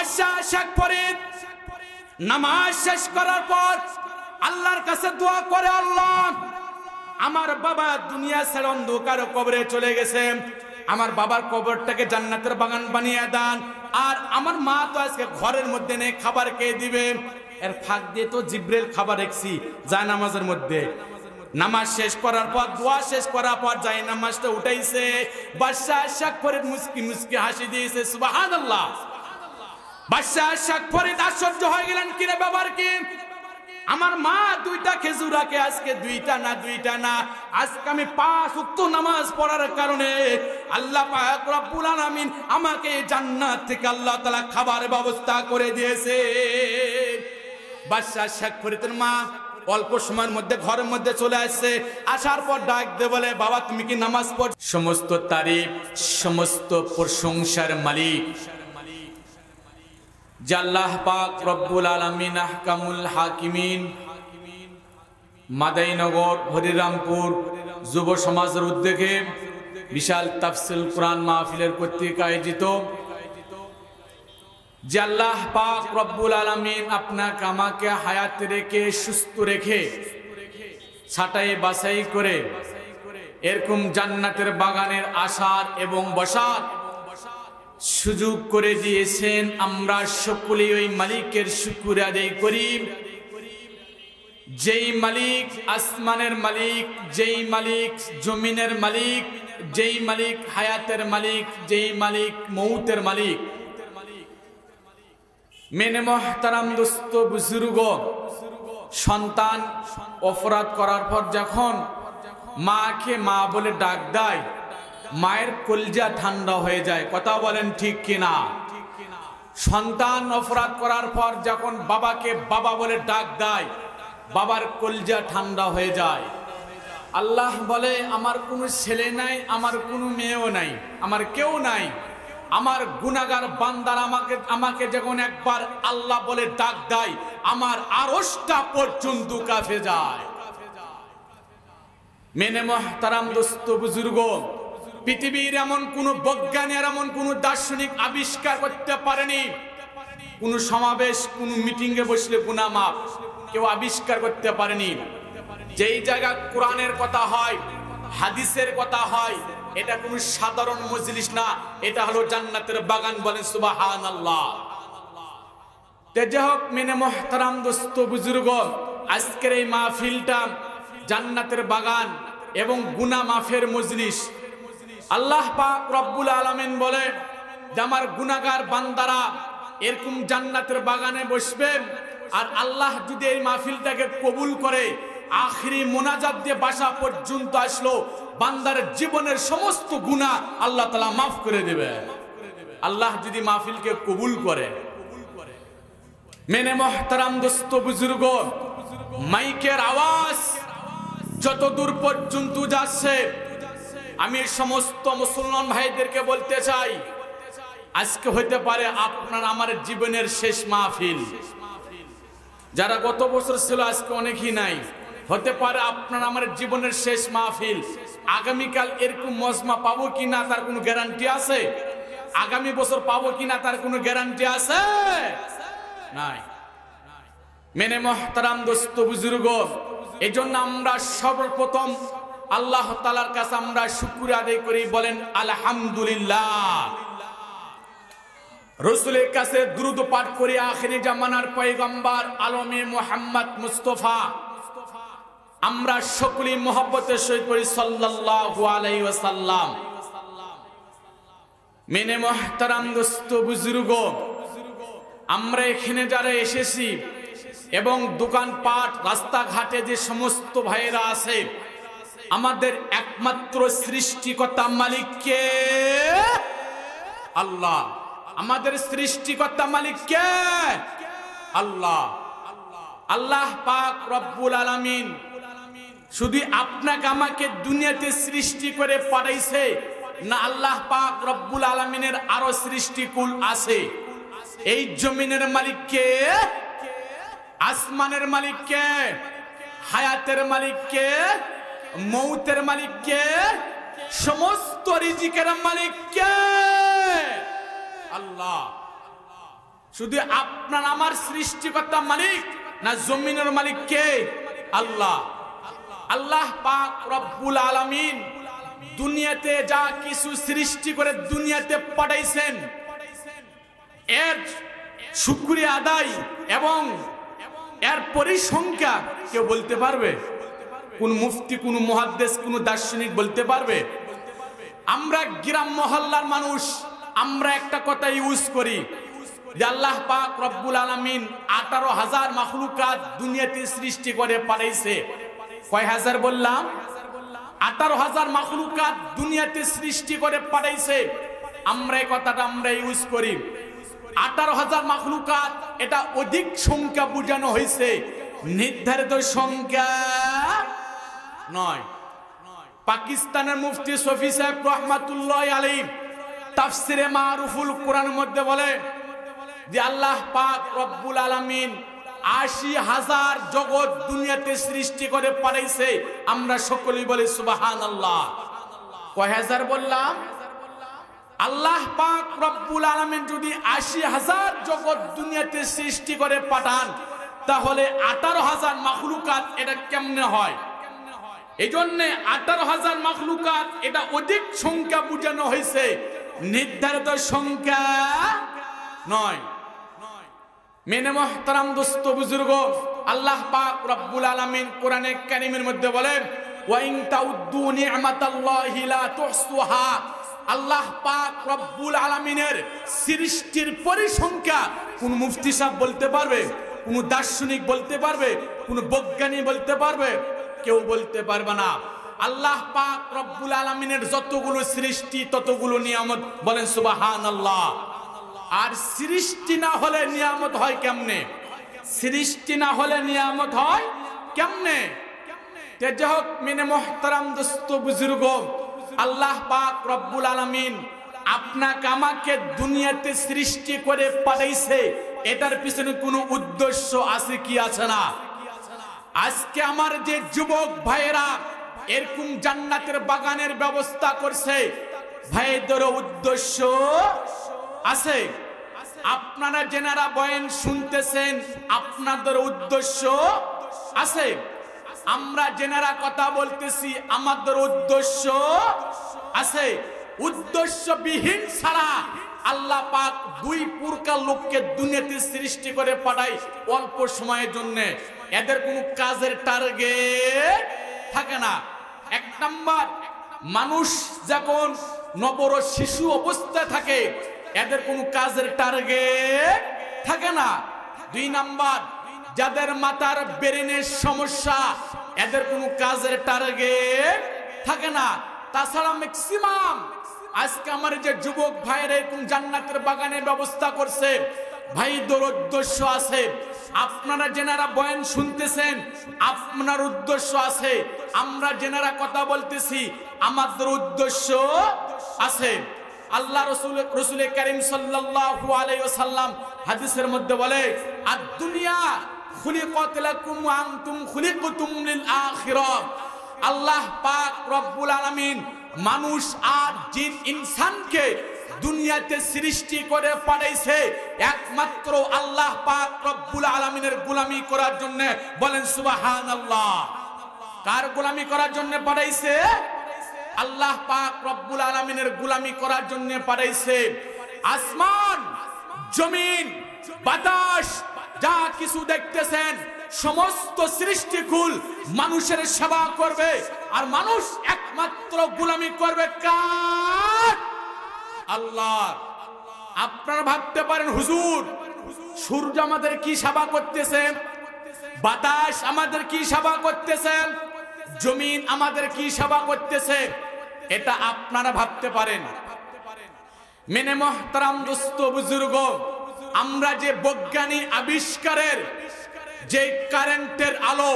বাদশাহ শেখ ফরিদ নামাজ শেষ করার পর আল্লাহর কাছে দোয়া করে, আল্লাহ আমার বাবা দুনিয়া ছেড়ে অন্ধকার কবরে চলে গেছে, আমার বাবার কবরটাকে জান্নাতের বাগান বানিয়ে দেন। আর আমার মা তো আজকে ঘরের মধ্যে নেই, খাবার কে দিবে? এর ফাঁক দিয়ে তো জিব্রাইল খাবার রেখছি যায় নামাজের মধ্যে। নামাজ শেষ করার পর, দোয়া শেষ করার পর যায় নামাজটা উঠাইছে, বাদশাহ শেখ ফরিদ মুস্কি মুস্কি হাসি দিয়েছে, সুবহানাল্লাহ। বাদশাহ শেখ ফরিদ আশ্চর্য হয়ে গেলেন, কিরে ব্যাপার কি? আমার মা দুইটা খেজুর রাখে, আজকে দুইটা না, আজকে আমি 5 ওয়াক্ত নামাজ পড়ার কারণে আল্লাহ পাক রব্বুল আলামিন আমাকে জান্নাত থেকে আল্লাহ তাআলা খাবার ব্যবস্থা করে দিয়েছে। বাদশাহ শেখ ফরিদের মা অল্প সময়ের মধ্যে ঘরের মধ্যে চলে আসছে, আসার পর ডাক দিয়ে বলে, বাবা তুমি কি নামাজ পড়? সমস্ত তারিফ, সমস্ত প্রশংসার মালিক যে আল্লাহ পাক রব্বুল আলামিন আহকামুল হাকিমিন মাদাইনগর হরিরামপুর যুব সমাজের উদ্যোগে বিশাল তাফসীর কোরআন মাহফিলের কর্তৃক আয়োজিত, যে আল্লাহ পাক রব্বুল আলামিন আপনাকে আমাকে হায়াত রেখে সুস্থ রেখে ছাটাই বাছাই করে এরকম জান্নাতের বাগানের আসার এবং বসার সুযোগ করে দিয়েছেন। আমরা সকলেই ওই মালিকের শুকর আদায় করি, যেই মালিক আসমানের মালিক, যেই মালিক জমিনের মালিক, যেই মালিক হায়াতের মালিক, যেই মালিক মৌতের মালিক। মেনে মোহতারাম দোস্ত বুজুর্গ, সন্তান অপরাধ করার পর যখন মাকে মা বলে ডাক দেয়, মায়ের কলজা ঠান্ডা হয়ে যায়। কথা বলেন ঠিক কিনা? সন্তান অপরাধ করার পর যখন বাবাকে বাবা বলে ডাক দেয়, বাবার কলজা ঠান্ডা হয়ে যায়। আল্লাহ বলে, আমার কোনো ছেলে নাই, আমার কোনো মেয়েও নাই, আমার কেউ নাই। আমার গুনাহগার বান্দার আমাকে যখন একবার আল্লাহ বলে ডাক দেয়, আমার আরশটা পর্যন্ত কাঁপে যায়। মেনে মোহতারাম দোস্ত বুজুর্গ, পৃথিবীর এমন কোন বৈজ্ঞানিক, এমন কোন দার্শনিক আবিষ্কার করতে পারেনি, কোন সমাবেশ, কোন মিটিং এ বসলে গুনাহ মাফ কেউ আবিষ্কার করতে পারেনি। যেই জায়গা কোরআনের কথা হয়, হাদিসের কথা হয়, এটা কোন সাধারণ মজলিস না, এটা হলো জান্নাতের বাগান। বলেন সুবহানাল্লাহ। যাই হোক মেনে মোহতারাম দোস্ত বুজুর্গ, আজকের এই মাহফিলটা জান্নাতের বাগান এবং গুনাহ মাফের মজলিস। আল্লাহ পাক রব্বুল আলামিন বলে যে আমার গুনাহগার বান্দারা এরকম জান্নাতের বাগানে বসবে, আর আল্লাহ যদি এই মাহফিলটাকে কবুল করে আখিরি মোনাজাত দিয়ে বাসা পর্যন্ত আসলো, বান্দার জীবনের সমস্ত গুনাহ আল্লাহ তাআলা মাফ করে দেবে, আল্লাহ যদি মাহফিলকে কবুল করে। মেনে মোহতারাম দোস্ত বুজুর্গ, মাইকের আওয়াজ যত দূর পর্যন্ত যাচ্ছে, আমি সমস্ত মুসলমান ভাইদেরকে বলতে চাই, আজকে হইতে পারে আপনার আমার জীবনের শেষ মাহফিল। যারা গত বছর ছিল আজকে অনেকেই নাই, হতে পারে আপনার আমার জীবনের শেষ মাহফিল। আগামীকাল এরকম মজমা পাবো কিনা তার কোনো গ্যারান্টি আছে? আগামী বছর পাবো কিনা তার কোনো গ্যারান্টি আছে? নাই। মেনে মোহতারাম দোস্ত বুজুর্গ, এই জন্য আমরা সর্বপ্রথম আল্লাহ তাআলার কাছে আমরা শুকরিয়া আদায় করি, বলেন আলহামদুলিল্লাহ। রাসূলের কাছে দুরূদ পাঠ করি, আখিরি জামানার পয়গম্বর আলমে মুহাম্মদ মুস্তাফা আমরা সকলেই মহব্বতের সহিত পড়ি সাল্লাল্লাহু আলাইহি ওয়াসাল্লাম। মেনে মুহতারাম দোস্ত বুজুর্গ, আমরা এখানে যারা এসেছি এবং দোকানপাট রাস্তাঘাটে যে সমস্ত ভাইয়েরা আছে, আমাদের একমাত্র সৃষ্টিকর্তা মালিক কে? আল্লাহ। আমাদের সৃষ্টিকর্তা মালিক কে? আল্লাহ। আল্লাহ পাক রব্বুল আলামিন শুধু আপনাকে আমাকে দুনিয়াতে সৃষ্টি করে পাঠাইছে না, আল্লাহ পাক রব্বুল আলামিনের আরো সৃষ্টিকুল আছে। এই জমিনের মালিক কে? আসমানের মালিক কে? হায়াতের মালিক কে? মৌতের মালিক কে? সমস্ত রিজিকের মালিক কে? আল্লাহ। শুধু আপনার আমার সৃষ্টিকর্তা মালিক না জমিনের মালিক কে? আল্লাহ। আল্লাহ পাক রব্বুল আলামিন দুনিয়াতে যা কিছু সৃষ্টি করে দুনিয়াতে পাঠাইছেন, এর শুকরিয়া আদায় এবং এর পরিসংখ্যা কেউ বলতে পারবে? কোন মুফতি, কোন মুহাদ্দিস, কোন দার্শনিক বলতে পারবে? আমরা গ্রাম মহল্লার মানুষ, আমরা একটা কথা ইউজ করি যে আল্লাহ পাক রব্বুল আলামিন 18,000 মাখলুকাত দুনিয়াতে সৃষ্টি করে পাঠাইছে। কয় হাজার বললাম? 18,000 মাখলুকাত দুনিয়াতে সৃষ্টি করে পাঠাইছে। আমরা এই কথাটা আমরা ইউজ করি। 18,000 মাখলুকাত এটা অধিক সংখ্যা বোঝানো হয়েছে, নির্ধারিত সংখ্যা নয়। পাকিস্তানের মুফতি শফি সাহেব রহমাতুল্লাহ আলাইহি তাফসিরে মারুফুল কোরআনের মধ্যে বলে যে আল্লাহ পাক রব্বুল আলামিন 80,000 জগৎ দুনিয়াতে সৃষ্টি করে পাঠাইছে। আমরা সকলেই বলি সুবহানাল্লাহ। কয় হাজার বললাম? আল্লাহ পাক রব্বুল আলামিন যদি 80,000 জগৎ দুনিয়াতে সৃষ্টি করে পাঠান, তাহলে 18,000 মাখলুকাত এটা কেমনে হয়? এই জন্য 18,000 মাখলুকাত এটা অধিক সংখ্যা বোঝানো হয়েছে, নির্ধারিত সংখ্যা নয়। মেনে মুহতারাম দোস্ত বুজুর্গ, আল্লাহ পাক রব্বুল আলামিন কোরআনে কারীমের মধ্যে বলেন ওয়া ইন তাউদ্দু নি'মাতাল্লাহি লা তুহসুহা। আল্লাহ পাক রব্বুল আলামিনের সৃষ্টির পরিসংখ্যা কোন মুফতি সাহেব বলতে পারবে? কোন দার্শনিক বলতে পারবে? কোন বৈজ্ঞানিক বলতে পারবে? কেউ বলতে পারবে না। আল্লাহ পাক রব্বুল আলামিনের যতগুলো সৃষ্টি ততগুলো নিয়ামত, বলেন সুবহানাল্লাহ। আর সৃষ্টি না হলে নিয়ামত হয় কেমনে? সৃষ্টি না হলে নিয়ামত হয় কেমনে? তে যাহোক মেনে মুহতারাম দোস্ত বুজুর্গ, আল্লাহ পাক রব্বুল আলামিন আপনাকে আমাকে দুনিয়াতে সৃষ্টি করে পাঠাইছে, এটার পিছনে কোনো উদ্দেশ্য আছে কি আছে না? আজকে আমার যে যুবক ভাইয়েরা এরকম জান্নাতের বাগানের ব্যবস্থা করছে, ভাইদের উদ্দেশ্য আছে। আপনারা যেনারা বয়ান শুনতেছেন আপনাদের উদ্দেশ্য আছে। আমরা যেনারা কথা বলতেছি আমাদের উদ্দেশ্য আছে। উদ্দেশ্যবিহীন ছাড়া আল্লাহ পাক দুই প্রকার লোককে দুনিয়াতে সৃষ্টি করে পাঠায় অল্প সময়ের জন্য। এদের কোনো কাজের টার্গেট থাকে না। এক নাম্বার, মানুষ যখন নবর শিশু অবস্থায় থাকে এদের কোনো কাজের টার্গেট থাকে না। দুই নাম্বার, যাদের মাথার ব্রেনের সমস্যা এদের কোনো কাজের টার্গেট থাকে না। তাছাড়া ম্যাক্সিমাম আজকে আমার যে যুবক ভাইয়েরা এরকম জান্নাতের বাগানের ব্যবস্থা করছে, ভাইদের উদ্দেশ্য আছে। আপনারা যেনারা বয়ান শুনতেছেন আপনার উদ্দেশ্য আছে। আমরা যেনারা কথা বলতেছি আমাদের উদ্দেশ্য আছে। আল্লাহ রসুল কারীম সাল্লাল্লাহু আলাইহি ওয়াসাল্লাম হাদিসের মধ্যে বলে আদ-দুনিয়া খুলিকাত লাকুম ওয়া আনতুম খুলিকতুম লিল আখিরাহ। আল্লাহ পাক রব্বুল আলামিন মানুষ আর জিন ইনসানকে দুনিয়াতে সৃষ্টি করে পাঠাইছে একমাত্র আল্লাহ পাক রব্বুল আলামিনের গোলামি করার জন্য। বলেন সুবহানাল্লাহ। কার গোলামি করার জন্য পাঠাইছে? আল্লাহ পাক রব্বুল আলামিনের গোলামি করার জন্য পাঠাইছে। আসমান, জমিন, বাতাস যা কিছু দেখতেছেন সমস্ত সৃষ্টিকুল মানুষের সেবা করবে, আর মানুষ একমাত্র গোলামি করবে কার? আল্লাহ। আপনারা ভাবতে পারেন হুজুর সূর্য আমাদের কি সেবা করতেছে, বাতাস আমাদের কি সেবা করতেছে, জমিন আমাদের কি সেবা করতেছে, এটা আপনারা ভাবতে পারেন। মেনে মুহতারাম দোস্ত বুজুর্গ, আমরা যে বৈজ্ঞানিক আবিষ্কারের যে কারেন্টের আলো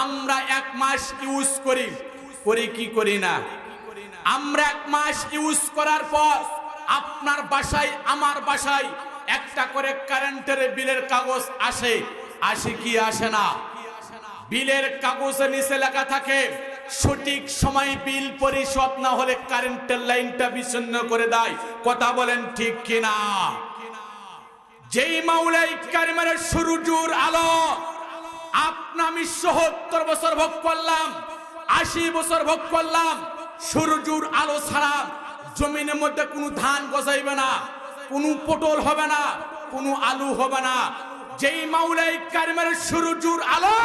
আমরা 1 মাস ইউজ করি কি করি না? আমরা 1 মাস ইউজ করার পর আপনার বাসায় আমার বাসায় একটা করে কারেন্টের বিলের কাগজ আসে কি আসে না? বিলের কাগজের নিচে লেখা থাকে সঠিক সময় বিল পরিশোধ না হলে কারেন্টের লাইনটা বিচ্ছিন্ন করে দেয়। কথা বলেন ঠিক কিনা? যেই মাওলাই কারিমের সূর্যের আলো আপনা আমি ৭০ বছর ভোগ করলাম, ৮০ বছর ভোগ করলাম, সূর্যের আলো ছাড়া জমিনের মধ্যে কোনো ধান গজাইবে না, কোনো পটল হবে না, কোনো আলু হবে না। যেই মাওলাই কারিমের সূর্যের আলো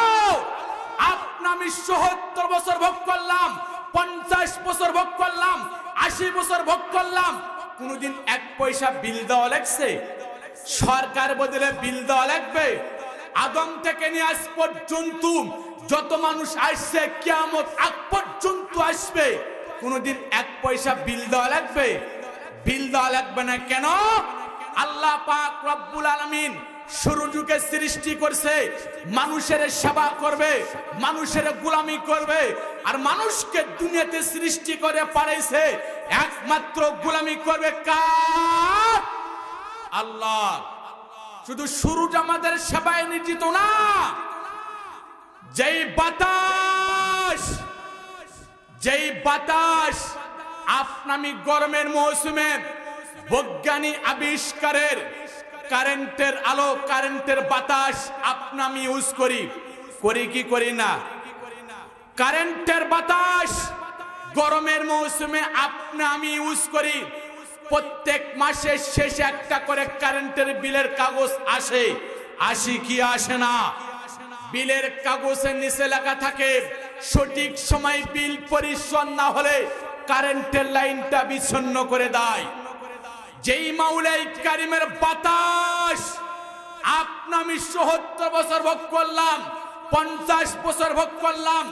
আপনা আমি ৭০ বছর ভোগ করলাম, ৫০ বছর ভোগ করলাম, ৮০ বছর ভোগ করলাম, কোনদিন ১ পয়সা বিল দেওয়া লাগছে? সরকার বদলে বিল দেওয়া লাগবে? আদম থেকে নিয়ে আজ পর্যন্ত যত মানুষ আসছে কিয়ামত আগ পর্যন্ত আসবে, কোনদিন ১ পয়সা বিল দেওয়া লাগবে? বিল দেওয়া লাগবে না। কেন? আল্লাহ পাক রব্বুল আলামিন সূর্যকে সৃষ্টি করছে মানুষের সেবা করবে, মানুষের গোলামি করবে, আর মানুষকে দুনিয়াতে সৃষ্টি করে পাঠাইছে একমাত্র গোলামি করবে কার? আল্লাহ। শুধু সূর্য আমাদের সেবায় নিয়োজিত না, যেই বাতাস আপনামি গরমের মৌসুমে বৈজ্ঞানিক আবিষ্কারের কারেন্টের আলো, কারেন্টের বাতাস আপনামি ইউজ করি কি করি না? কারেন্টের বাতাস গরমের মৌসুমে আমি ইউজ করি। প্রত্যেক মাসের শেষে একটা করে কারেন্টের বিলের কাগজ আসে কি আসে না? বিলের কাগজের নিচে লেখা থাকে সঠিক সময় বিল পরিশোধ না হলে কারেন্টের লাইনটা বিচ্ছিন্ন করে দেয়। যেই মাওলাই কারিমের বাতাস আমি ৭০ বছর ভোগ করলাম, ৫০ বছর ভোগ করলাম,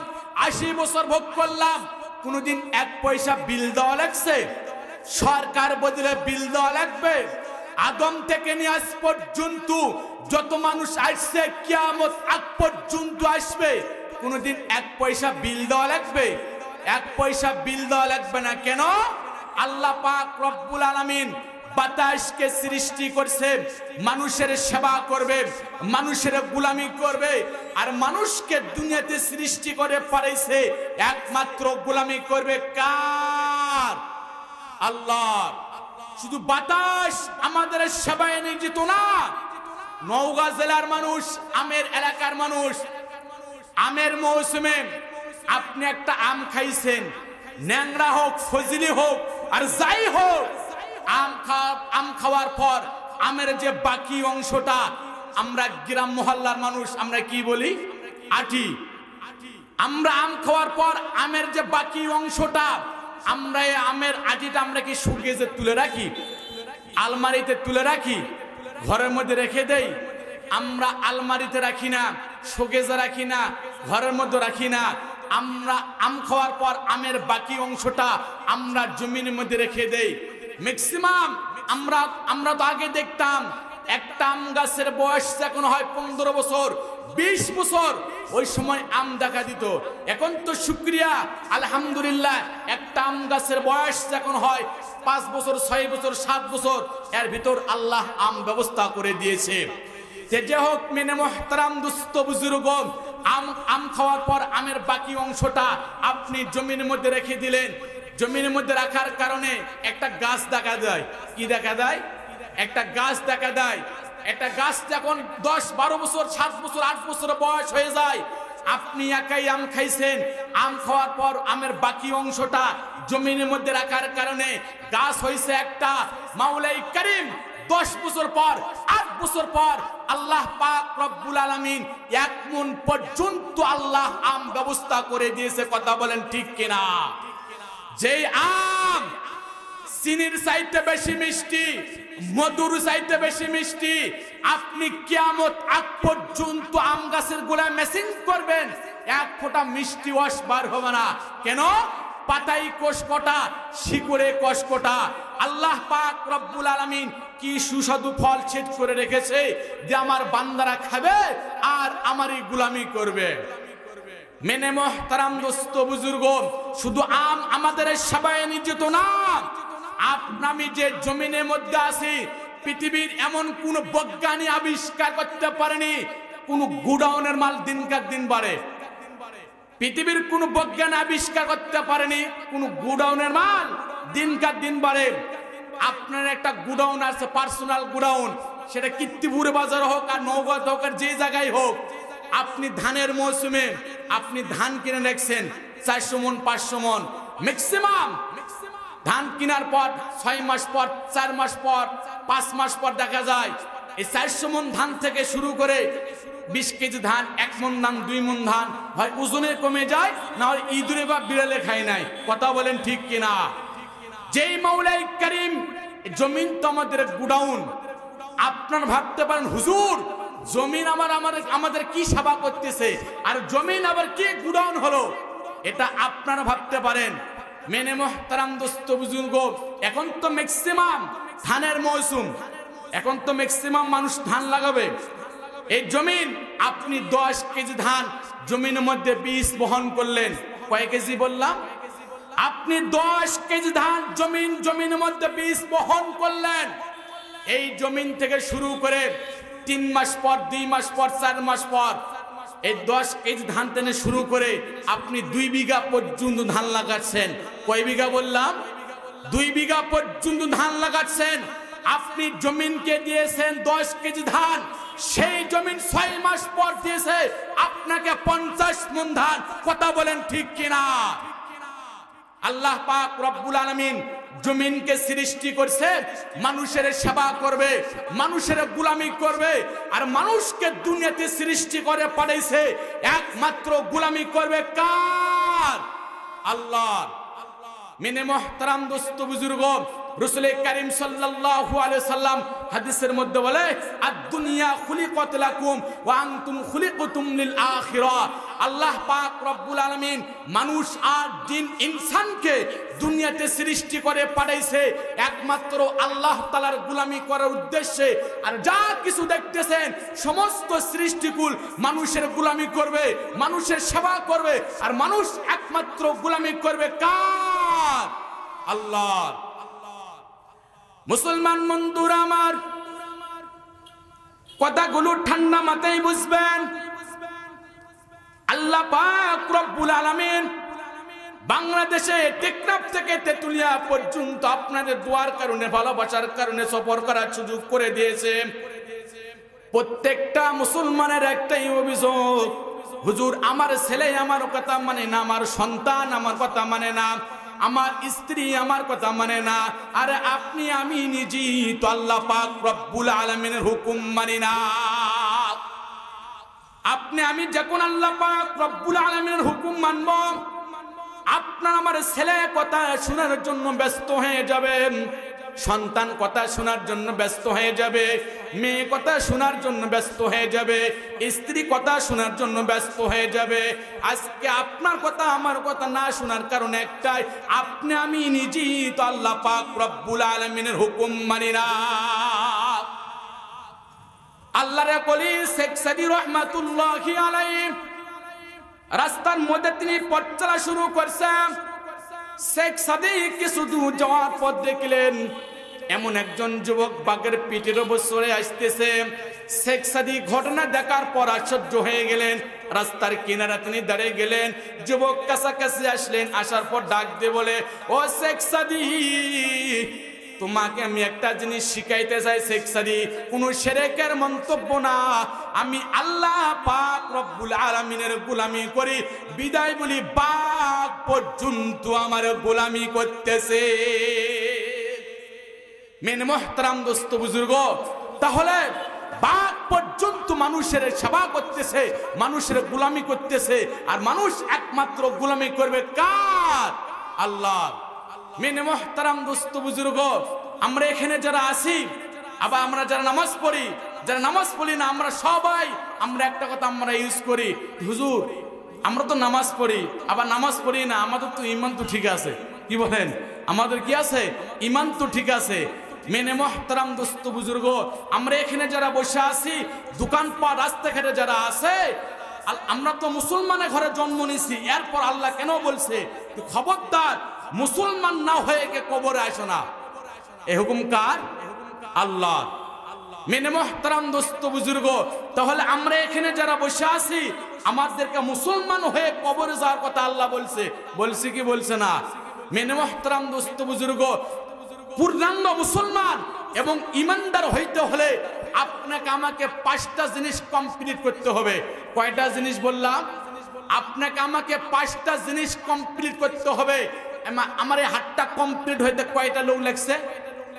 ৮০ বছর ভোগ করলাম, কোনদিন ১ পয়সা বিল দেওয়া লাগছে? সরকার বদলে বিল দেওয়া লাগবে? আদম থেকে নিয়ে আজ পর্যন্ত যত মানুষ আসছে কিয়ামত আগ পর্যন্ত আসবে, কোনদিন ১ পয়সা বিল দেওয়া লাগবে? ১ পয়সা বিল দেওয়া লাগবে না। কেন? আল্লাহ পাক রব্বুল আলামিন বাতাসকে সৃষ্টি করছে মানুষের সেবা করবে, মানুষের গোলামি করবে, আর মানুষকে দুনিয়াতে সৃষ্টি করে পাঠাইছে একমাত্র গোলামি করবে কার? আল্লাহ। শুধু বাতাস আমাদের সেবায় নিয়োজিত না। নওগাঁ জেলার মানুষ, আমের এলাকার মানুষ, আমের মৌসুমে আপনি একটা আম খাইছেন, ন্যাংরা হোক, ফজলি হোক, আর যাই হোক, আম খাওয়ার পর আমের যে বাকি অংশটা, আমরা গ্রাম মহল্লার মানুষ আমরা কি বলি? আটি। আমরা আম খাওয়ার পর আমের যে বাকি অংশটা, আমরা এই আমের আটিটা আমরা কি শুকিয়ে যে তুলে রাখি? আলমারিতে তুলে রাখি? ঘরের মধ্যে রেখে দেই? আমরা আলমারিতে রাখি না, শোকেজে রাখি না, ঘরের মধ্যে রাখি না। আমরা আম খাওয়ার পর আমের বাকি অংশটা আমরা জমিনের মধ্যে রেখে দেই। ম্যাক্সিমাম আমরা তো আগে দেখতাম একটা আম গাছের বয়স যখন হয় ১৫ বছর, ২০ বছর, ওই সময় আম দেখা দিত। এখন তো শুকরিয়া আলহামদুলিল্লাহ, একটা আম গাছের বয়স যখন হয় ৫ বছর, ৬ বছর, ৭ বছর, এর ভিতর আল্লাহ আম ব্যবস্থা করে দিয়েছে। যে হোক মেনে মোহতারাম দুস্থ বুজুর্গ, আম খাওয়ার পর আমের বাকি অংশটা আপনি জমিনের মধ্যে রেখে দিলেন। জমিনের মধ্যে রাখার কারণে একটা গাছ দেখা যায়। কি দেখা দেয়? একটা গাছ দেখা দেয়। একটা গাছ যখন ১০, ১২ বছর, ৭ বছর, ৮ বছর বয়স হয়ে যায়, আপনি একাই আম খাইছেন। আম খাওয়ার পর আমের বাকি অংশটা জমিনের মধ্যে রাখার কারণে গাছ হয়েছে একটা। মাওলাই কারিম ১০ বছর পর, ৮ বছর পর আল্লাহ পাক রব্বুল আলামিন ১ মণ পর্যন্ত আল্লাহ আম ব্যবস্থা করে দিয়েছে। কথা বলেন ঠিক কিনা? যেই আম চিনির চাইতে বেশি মিষ্টি, মধুর চাইতে বেশি মিষ্টি, আপনি কিয়ামত আগ পর্যন্ত আম গাছের গোড়ায় মেশিং করবেন, ১ ফোঁটা মিষ্টি রস বার হবে না। কেন? পাতাই কষকটা, শিকড়ে কষকটা। আল্লাহ পাক রব্বুল আলামিন কি সুস্বাদু ফল ছেদ করে রেখেছে যে আমার বান্দারা খাবে আর আমারই গোলামি করবে। মেনে মোহতারাম দোস্ত বুজুর্গ, শুধু আম আমাদের সেবায় নিয়োজিত না। আমি যে জমিনের মধ্যে আছি, পৃথিবীর এমন কোন বৈজ্ঞানিক আবিষ্কার করতে পারেনি কোন গোডাউনের মাল দিনকার দিন বাড়ে। পৃথিবীর কোন বৈজ্ঞান আবিষ্কার করতে পারেনি কোন গোডাউনের মাল দিনকার দিন বাড়ে। আপনার একটা গোডাউন আছে, পার্সোনাল গোডাউন, সেটা কীর্তিপুর বাজার হোক আর নওগাঁ হোক আর যে জায়গায় হোক, আপনি ধানের মৌসুমে আপনি ধান কিনে রাখছেন 400 মন 500 মন ম্যাক্সিমাম। ধান কেনার পর 6 মাস পর 4 মাস পর 5 মাস পর দেখা যায় এই 400 মন ধান থেকে শুরু করে 20 কেজি ধান, 1 মন ধান, 2 মন ধান হয় ওজনে কমে যায়, না হয় ইঁদুরে বা বিড়ালে খায় নাই। কথা বলেন ঠিক কিনা? যেই মাওলাই করিম, জমিন তো আমাদের গুডাউন। আপনার ভাবতে পারেন হুজুর জমিন আমাদের কি সেবা করতেছে আর জমিন আবার কি গুডাউন হলো, এটা আপনারা ভাবতে পারেন। মেনে মোহতারাম দোস্ত বুজুর্গ, এখন তো ম্যাক্সিমাম ধানের মৌসুম, এখন তো ম্যাক্সিমাম মানুষ ধান লাগাবে। এই জমিন আপনি 10 কেজি ধান জমিনের মধ্যে বীজ বহন করলেন, কয় কেজি বললাম? আপনি 10 কেজি ধান জমিনের মধ্যে বীজ বহন করলেন। এই জমিন থেকে শুরু করে 3 মাস পর, 2 মাস পর, 4 মাস পর এই 10 কেজি ধান টেনে শুরু করে আপনি 2 বিঘা পর্যন্ত ধান লাগাচ্ছেন। কয় বিঘা বললাম? 2 বিঘা পর্যন্ত ধান লাগাচ্ছেন। আপনি জমিনকে দিয়েছেন 10 কেজি ধান, সেই জমিন 6 মাস পর দিয়েছে আপনাকে 50 মণ ধান। কথা বলেন ঠিক কিনা? আল্লাহ পাক রব্বুল আলামিন জমিনকে সৃষ্টি করছে মানুষের সেবা করবে, মানুষের গোলামি করবে, আর মানুষকে দুনিয়াতে সৃষ্টি করে পাঠাইছে একমাত্র গোলামি করবে কার? আল্লাহর। মেনে মোহতারাম দোস্ত বুজুর্গ, রাসূল কারীম সাল্লাল্লাহু আলাইহি সাল্লাম হাদিসের মধ্যে বলে আদ-দুনিয়া খুলিকাত লাকুম ওয়া আনতুম খুলিকাতুম লিল আখিরাহ। আল্লাহ পাক রব্বুল আলামিন মানুষ আর জিন ইনসানকে দুনিয়াতে সৃষ্টি করে পাঠাইছে একমাত্র আল্লাহ তাআলার গোলামি করার উদ্দেশ্যে। আর যা কিছু দেখতেছেন সমস্ত সৃষ্টিকুল মানুষের গোলামি করবে, মানুষের সেবা করবে, আর মানুষ একমাত্র গোলামি করবে কার? আল্লাহর। মুসলমান বন্ধুরা আমার, কথাগুলো ঠান্ডা মাথায় বুঝবেন। আল্লাহ পাক রব্বুল আলামিন বাংলাদেশে টেকনাফ থেকে তেতুলিয়া পর্যন্ত আপনাদের দোয়ার কারণে, ভালোবাসার কারণে সফর করার সুযোগ করে দিয়েছে। প্রত্যেকটা মুসলমানের একটাই অভিযোগ, হুজুর আমার ছেলে আমার কথা মানে না, আমার সন্তান আমার কথা মানে না, আমার স্ত্রী আমার কথা মানে না। আরে আপনি আমি নিজেই তো আল্লাহ পাক রব্বুল আলামিনের হুকুম মানি না। আপনি আমি যখন আল্লাহ পাক রব্বুল আলামিনের হুকুম মানব, আপনার আমার ছেলে কথা শোনার জন্য ব্যস্ত হয়ে যাবেন, সন্তান কথা শোনার জন্য ব্যস্ত হয়ে যাবে, মেয়ে কথা শোনার জন্য ব্যস্ত হয়ে যাবে, স্ত্রী কথা শোনার জন্য ব্যস্ত হয়ে যাবে। আজকে আপনার কথা আমার কথা না শোনার কারণ একটাই, আপনি আমি নিজেই তো আল্লাহ পাক রব্বুল আলামিনের হুকুম মানি না। আল্লাহর কলি শেখ সাদী রহমাতুল্লাহি আলাইহি রাস্তার মধ্যে তিনি পথ চলা শুরু করছেন। শেখ সাদী কিছু দূর যাওয়ার পর দেখলেন এমন একজন যুবক বাঘের পিঠের উপর চড়ে আসতেছে। শেখ সাদী ঘটনা দেখার পর আশ্চর্য হয়ে গেলেন, রাস্তার কিনারে তিনি দাঁড়িয়ে গেলেন। যুবক কাছাকাছি আসলেন, আসার পর ডাক দিয়ে বলে, ও শেখ সাদী, তোমাকে আমি একটা জিনিস শিখাইতে চাই শেখ সাদী, কোন শিরকের মন্তব্য না। আমি আল্লাহ পাক রব্বুল আলামিনের গোলামি করি, বিদায় বলি বাঘ পর্যন্ত আমার গোলামি করতেছে। মেনে মোহতারাম দোস্ত বুজুর্গ, তাহলে বাঘ পর্যন্ত মানুষের সেবা করতেছে, মানুষের গোলামি করতেছে, আর মানুষ একমাত্র গোলামি করবে কার? আল্লাহ। মেনে মোহতারাম দোস্ত বুজুর্গ, আমরা এখানে যারা আছি, আবার আমরা যারা নামাজ পড়ি, যারা নামাজ পড়ি না, আমরা সবাই আমরা একটা কথা আমরা ইউজ করি, হুজুর আমরা তো নামাজ পড়ি, আবার নামাজ পড়ি না, আমাদের তো ইমান তো ঠিক আছে। কি বলেন? আমাদের কি আছে? ইমান তো ঠিক আছে। মেনে মোহতারাম দোস্ত বুজুর্গ, আমরা এখানে যারা বসে আছি, দোকানপাট রাস্তাঘাটে যারা আছে, আমরা তো মুসলমানের ঘরে জন্ম নিছি। এরপর আল্লাহ কেন বলছে খবরদার মুসলমান না হয়ে কে কবরে আসো না? এ হুকুম কার? আল্লাহ। মেনে মোহতারাম দোস্ত বুজুর্গ, তাহলে আমরা এখানে যারা বসে আছি, আমাদেরকে মুসলমান হয়ে কবরে যাওয়ার কথা আল্লাহ বলছে, বলছে কি বলছে না? মেনে মোহতারাম দোস্ত বুজুর্গ, পূর্ণাঙ্গ মুসলমান এবং ইমানদার হইতে হলে আপনাকে আমাকে 5টা জিনিস কমপ্লিট করতে হবে। কয়টা জিনিস বললাম? আপনাকে আমাকে 5টা জিনিস কমপ্লিট করতে হবে। আমার এই হাতটা কমপ্লিট হইতে কয়টা লোক লাগছে?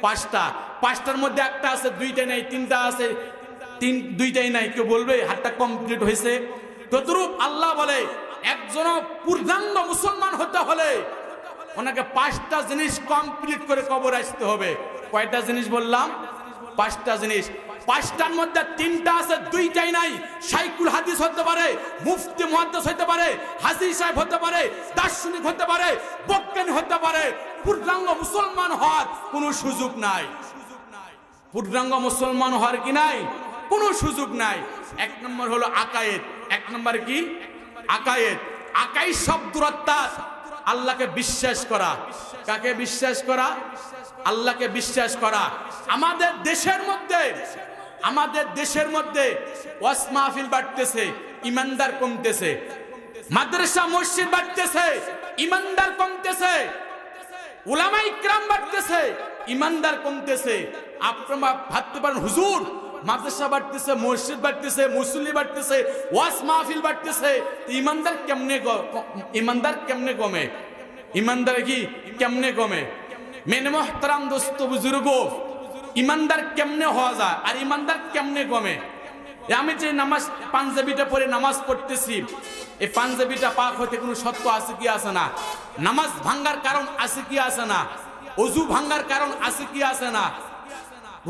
5টা। 5টার মধ্যে একটা আছে, 2টা নাই, 3টা আছে, 2টাই নাই। কেউ বলবে হাতটা কমপ্লিট হয়েছে? তদ্রূপ আল্লাহ বলে একজন পূর্ণাঙ্গ মুসলমান হতে হলে ওনাকে 5টা জিনিস কমপ্লিট করে কবর আসতে হবে। কয়টা জিনিস বললাম? 5টা জিনিস। 5টার মধ্যে 3টা আছে, 2টাই নাই। শাইখুল হাদিস হতে পারে, মুফতি মুহাদ্দিস হতে পারে, হাজী সাহেব হতে পারে, দার্শনিক হতে পারে, বৈজ্ঞানিক হতে পারে। পূর্ণাঙ্গ মুসলমান হওয়ার কোনো সুযোগ নাই। পূর্ণাঙ্গ মুসলমান হওয়ার কি নাই? কোনো সুযোগ নাই। 1 নম্বর হলো আকায়েদ। 1 নম্বর কি? আকায়েদ। আকায়েদ শব্দের অর্থ আল্লাহকে বিশ্বাস করা। কাকে বিশ্বাস করা? আল্লাহকে বিশ্বাস করা। আমাদের দেশের মধ্যে ওয়াজ মাহফিল বাড়তেছে, ইমানদার কমতেছে। মাদ্রাসা মসজিদ বাড়তেছে, ইমানদার কমতেছে। উলামা ইকরাম বাড়তেছে, ইমানদার কমতেছে। আপনারা ভাবতে পারেন হুজুর মাদ্রাসা বাড়তেছে, মসজিদ বাড়তেছে, মুসল্লি বাড়তেছে, ওয়াজ মাহফিল বাড়তেছে, ইমানদার কেমনে কমে? ইমানদার কি কেমনে কমে? মেনে মোহতারাম দোস্ত বুজুর্গ, ইমানদার কেমনে হওয়া যায় আর ইমানদার কেমনে কমে? আমি যে নামাজ পাঞ্জাবিটা পরে নামাজ পড়তেছি, এই পাঞ্জাবিটা পাক হতে কোনো সত্য আছে কি আছে না? নামাজ ভাঙ্গার কারণ আছে কি আছে না? ওযু ভাঙ্গার কারণ আছে কি আছে না?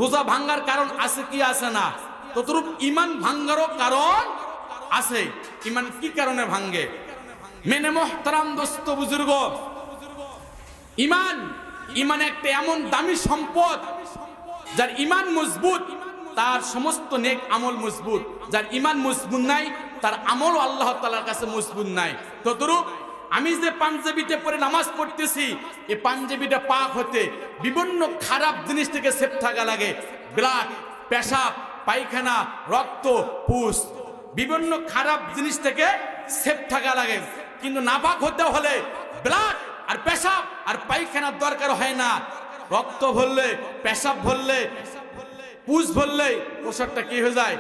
রোজা ভাঙ্গার কারণ আছে কি আছে না? ততরূপ ইমান ভাঙ্গারও কারণ আছে। ইমান কি কারণে ভাঙ্গে? মেনে মোহতারাম দোস্ত বুজুর্গ, ইমান একটা এমন দামি সম্পদ, যার ইমান মজবুত তার সমস্ত নেক আমল মজবুত। যার ইমান মজবুত নাই তার আমল আল্লাহ তাআলার কাছে মজবুত নাই। ততরূপ আমি যে পাঞ্জাবিতে পরে নামাজ পড়তেছি, এই পাঞ্জাবিটা পাক হতে বিভিন্ন খারাপ জিনিস থেকে সেফ থাকা লাগে। ব্লাড, পেশাব, পায়খানা, রক্ত, পুষ, বিভিন্ন খারাপ জিনিস থেকে সেফ থাকা লাগে। কিন্তু নাপাক হতে হলে ব্লাড আর পেশাব আর পায়খানার দরকার হয় না। রক্ত ভরলে, পেশাব ভরলে, পুষ ভরলে পোশাকটা কি হয়ে যায়?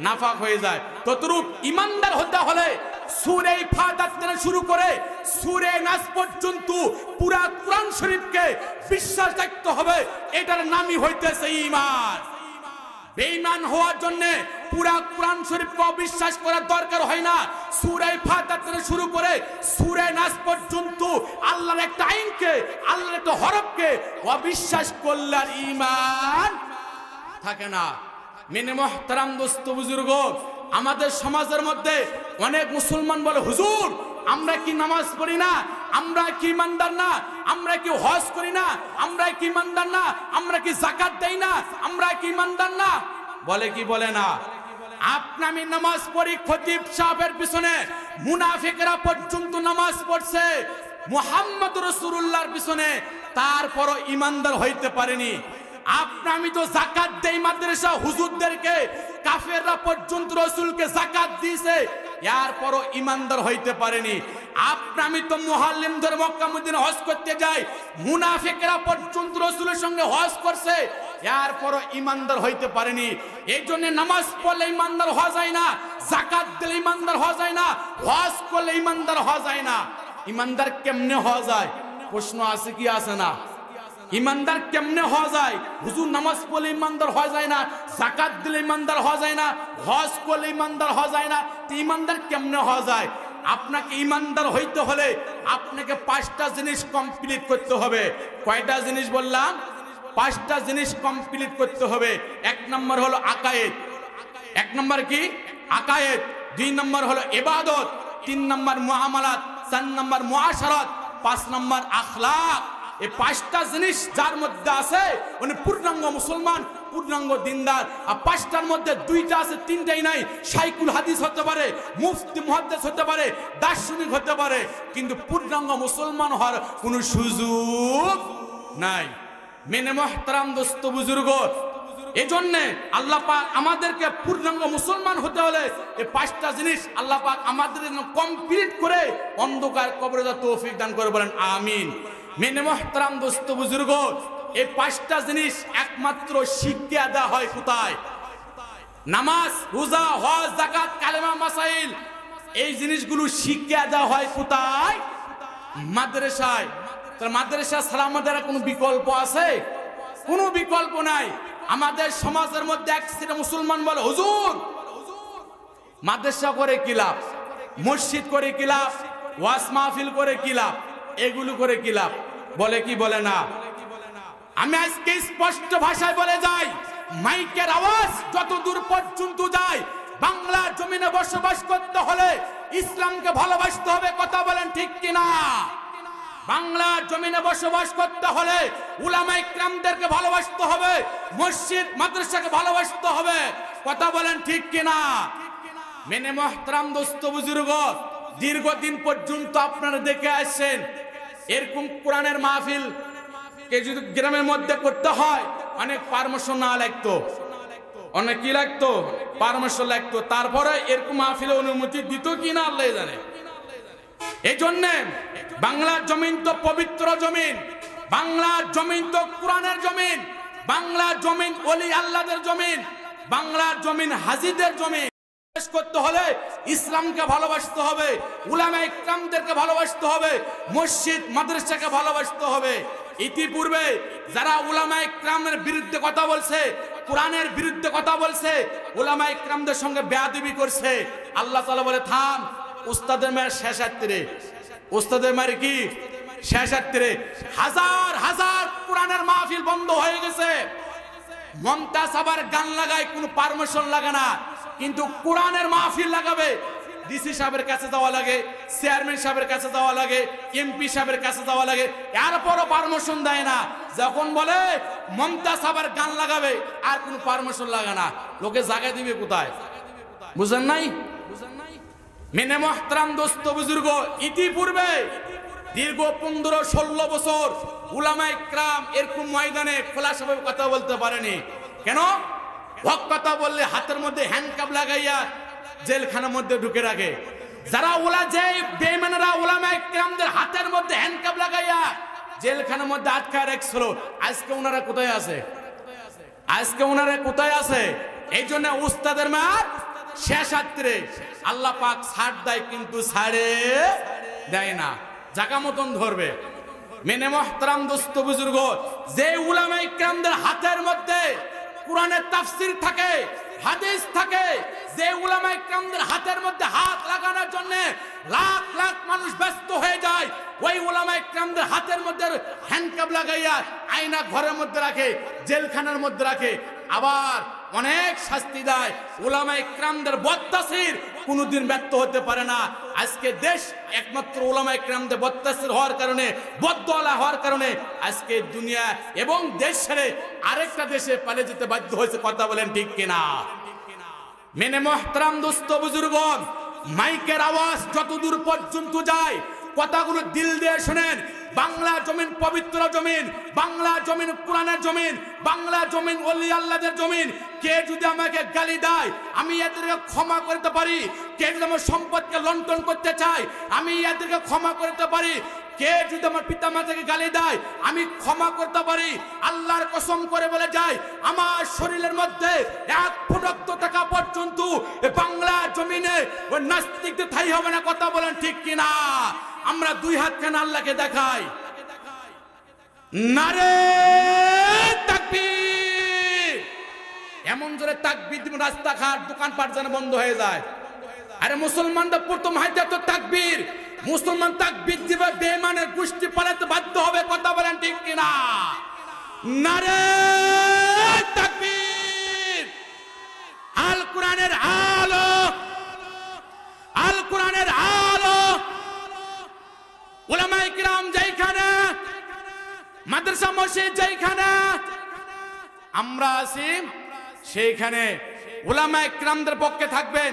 নাপাক হয়ে যায়। ততরূপ ইমানদার হতে হলে সূরা ফাতিহা থেকে শুরু করে সূরা নাস পর্যন্ত পুরা কোরআন শরীফকে বিশ্বাস রাখতে হবে। এটার নামই হইতেছে ঈমান। বেঈমান হওয়ার জন্য পুরা কোরআন শরীফকে অবিশ্বাস করার দরকার হয় না। সূরা ফাতিহা থেকে শুরু করে সূরা নাস পর্যন্ত আল্লাহর একটা আইনকে, আল্লাহর একটা হরফকে অবিশ্বাস করলে আর ঈমান থাকে না। মেনে মোহতারাম দোস্ত বুজুর্গ, আমাদের সমাজের মধ্যে অনেক মুসলমান বলে হুজুর আমরা কি নামাজ পড়ি না, আমরা কি ইমানদার না, আমরা কি হজ করি না, আমরা কি ইমানদার না, আমরা কি যাকাত দেই না, আমরা কি ইমানদার না? বলে কি বলে না? আমি নামাজ পড়ি, খতিব সাহেবের পিছনে মুনাফিকরা পর্যন্ত নামাজ পড়ছে মুহাম্মদ রাসূলুল্লাহর পিছনে, তারপরও ইমানদার হইতে পারেনি। আমি তো যাকাত দেই মাদ্রাসা হুজুরদেরকে, কাফেররা পর্যন্ত রাসূলকে যাকাত দিয়েছে, এরপরও ইমানদার হইতে পারেনি। আমি তো মুহাল্লিমদের মক্কা মদিনা হজ করতে যাই, মুনাফিকরা পর্যন্ত রাসূলের সঙ্গে হজ করছে, এরপরও ইমানদার হইতে পারেনি। এই জন্য নামাজ পড়লে ইমানদার হওয়া যায় না, যাকাত দিলে ইমানদার হওয়া যায় না, হজ করলে ইমানদার হওয়া যায় না। ইমানদার কেমনে হওয়া যায়? প্রশ্ন আছে কি আছে না? ইমানদার কেমনে হওয়া যায়? হুজুর নামাজ পড়লে ইমানদার হওয়া যায় না, যাকাত দিলে ইমানদার হওয়া যায় না, হজ করলে ইমানদার হওয়া যায় না, তো ইমানদার কেমনে হওয়া যায়? আপনাকে ইমানদার হইতে হলে আপনাকে 5টা জিনিস কমপ্লিট করতে হবে। কয়টা জিনিস বললাম? 5টা জিনিস কমপ্লিট করতে হবে। 1 নম্বর হলো আকায়েদ। 1 নম্বর কি? আকায়েদ। 2 নম্বর হলো ইবাদত, 3 নম্বর মুআমালাত, 4 নম্বর মুআশারাত, 5 নম্বর আখলাক। এই 5টা জিনিস যার মধ্যে আছে উনি পূর্ণাঙ্গ মুসলমান, পূর্ণাঙ্গ দিনদার। আর 5টার মধ্যে 2টা আছে, 3টাই নাই। শাইখুল হাদিস হতে পারে, মুফতি মুহাদ্দিস হতে পারে, দার্শনিক হতে পারে, কিন্তু পূর্ণাঙ্গ মুসলমান হওয়ার কোনো সুযোগ নাই। মেনে মোহতারাম দোস্ত বুজুর্গ, এই জন্যে আল্লাহ পাক আমাদেরকে পূর্ণাঙ্গ মুসলমান হতে হলে এই 5টা জিনিস আল্লাহ পাক আমাদের জন্য কমপ্লিট করে অন্ধকার কবরে তৌফিক দান করে, বলেন আমিন। মেনে মোহতারাম দোস্ত বুজুর্গ, এই পাঁচটা জিনিস একমাত্র শিক্ষা দেওয়া হয় কোথায়? নামাজ, রোজা, হজ, যাকাত, কালেমা, মাসাইল, এই জিনিসগুলো শিক্ষা দেওয়া হয় কোথায়? মাদ্রাসায়। তাহলে মাদ্রাসা ছাড়া আমাদের কোনো বিকল্প আছে? কোনো বিকল্প নাই। আমাদের সমাজের মধ্যে এক শ্রেণী মুসলমান বলে, হুজুর মাদ্রাসা করে কি লাভ, মসজিদ করে কি লাভ, ওয়াজ মাহফিল করে কি লাভ, এগুলো করে কি লাভ? বলে কি বলে না? আমি আজকে স্পষ্ট ভাষায় বলে যাই, মাইকের আওয়াজ যত দূর পর্যন্ত যায়, বাংলার জমিনে বসবাস করতে হলে ইসলামকে ভালোবাসতে হবে। কথা বলেন ঠিক কিনা? বাংলার জমিনে বসবাস করতে হলে উলামায়ে কিরামদেরকে ভালোবাসতে হবে, মসজিদ মাদ্রাসাকে ভালোবাসতে হবে। কথা বলেন ঠিক কিনা? মেনে মোহতারাম দোস্ত বুজুর্গ, দীর্ঘদিন পর্যন্ত আপনারা দেখে আসছেন এরকম কোরআনের মাহফিল কে যদি গ্রামের মধ্যে করতে হয় অনেক পারমিশন না লাগতো, অনেক কি লাগতো, পারমিশন লাগতো। তারপরে এরকম মাহফিলে অনুমতি দিত কিনা আল্লাহ জানে। এই জন্যে বাংলার জমিন তো পবিত্র জমিন, বাংলার জমিন তো কোরআনের জমিন, বাংলার জমিন ওলি আল্লাহদের জমিন, বাংলার জমিন হাজীদের জমিন। করতে হলে ইসলামকে ভালোবাসতে হবে, উলামায়ে কিরামদেরকে ভালোবাসতে হবে, মসজিদ মাদ্রাসাকে ভালোবাসতে হবে। ইতিপূর্বে যারা উলামায়ে কিরামের বিরুদ্ধে কথা বলছে, কোরআনের বিরুদ্ধে কথা বলছে, উলামায়ে কিরামদের সঙ্গে বেয়াদবি করছে, আল্লাহ তাআলা বলে থাম, উস্তাদের মায়ের শেষাত্রে, উস্তাদের মায়ের কি শেষাত্রে। হাজার হাজার কোরআনের মাহফিল বন্ধ হয়ে গেছে। মমতাজ আবার গান লাগায়, কোনো পারমিশন লাগে না, কিন্তু কোরআনের মাহফিল লাগাবে ডিসি সাহেবের কাছে যাওয়া লাগে, চেয়ারম্যান সাহেবের কাছে যাওয়া লাগে, এমপি সাহেবের কাছে যাওয়া লাগে, এরপরও পারমিশন দেয় না। যখন বলে মমতাজ আবার গান লাগাবে আর কোনো পারমিশন লাগে না, লোকে জায়গা দিবে কোথায়? বুঝেন নাই? মেনে মোহতারাম দোস্ত বুজুর্গ, ইতিপূর্বে দীর্ঘ 15-16 বছর উলামায়ে কিরাম এরকম ময়দানে খোলাসাভাবে কথা বলতে পারেনি। কেন? হক কথা বললে হাতের মধ্যে হ্যান্ডকাপ লাগাইয়া জেলখানার মধ্যে ঢুকে রাখে। যারা যে বেঈমানরা উলামায়ে কিরামদের হাতের মধ্যে হ্যান্ডকাপ লাগাইয়া জেলখানার মধ্যে আটকায় রাখছিল, আজকে ওনারা কোথায় আছে? আজকে ওনারা কোথায় আছে? এই জন্য উস্তাদের মার শেষাত্রে আল্লাহ পাক ছাড় দেয়, কিন্তু ছাড়ে দেয় না, জায়গা মতন ধরবে। মেনে মোহতারাম দোস্ত বুজুর্গ, যে উলামায়ে কিরামদের হাতের মধ্যে কোরআনের তাফসীর থাকে, হাদিস থাকে, যে উলামায়ে কিরামদের হাতের মধ্যে হাত লাগানোর জন্য লাখ লাখ মানুষ ব্যস্ত হয়ে যায়, ওই উলামায়ে কিরামদের হাতের মধ্যে হ্যান্ডকাপ লাগাইয়া আয়না ঘরের মধ্যে রাখে, জেলখানার মধ্যে রাখে, আবার অনেক শাস্তি দেয়। উলামায়ে কিরামদের বদতাসির কোনোদিন ব্যর্থ হতে পারে না। আজকে দেশ একমাত্র উলামায়ে কিরামদের বদতাসির হওয়ার কারণে, বদদোয়া হওয়ার কারণে আজকে দুনিয়া এবং দেশ ছেড়ে আরেকটা দেশে পালিয়ে যেতে বাধ্য হয়েছে। কথা বলেন ঠিক কিনা? মেনে মোহতারাম দোস্ত বুজুর্গন, মাইকের আওয়াজ যতদূর পর্যন্ত যায়, কথাগুলো দিল দিয়ে শুনেন। বাংলা জমিন পবিত্র জমিন, বাংলা জমিন কোরআনের জমিন, বাংলা জমিন ওলি আল্লাহদের জমিন। কে যদি আমাকে গালি দেয় আমি এদেরকে ক্ষমা করতে পারি, কে যদি আমার সম্পদকে লুণ্ঠন করতে চায় আমি এদেরকে ক্ষমা করতে পারি, কে যদি আমার পিতা মাতাকে গালি দেয় আমি ক্ষমা করতে পারি। আল্লাহর কসম করে বলে যায়, আমার শরীরের মধ্যে এক ফুট রক্ত থাকা পর্যন্ত বাংলা জমিনে ওই নাস্তিকদের ঠাঁই হবে না। কথা বলেন ঠিক কিনা? আমরা দুই হাত কেন আল্লাহকে দেখাই, নারে তাকবীর, এমন জোরে তাকবীর দিব রাস্তাঘাট দোকানপাট যেন বন্ধ হয়ে যায়। আরে মুসলমানরা প্রথম হাতে তো তাকবীর, মুসলমান তাকবীর দিবে বেঈমানের গোষ্ঠী পালাতে বাধ্য হবে। কথা বলেন ঠিক কিনা? নারে তাকবীর। আল কোরআনের আলো, আল কোরআনের আলো। উলামায়ে কিরাম যেখানে, মাদ্রাসা মসজিদ যেখানে আমরা আছি সেইখানে উলামায়ে কিরামদের পক্ষে থাকবেন,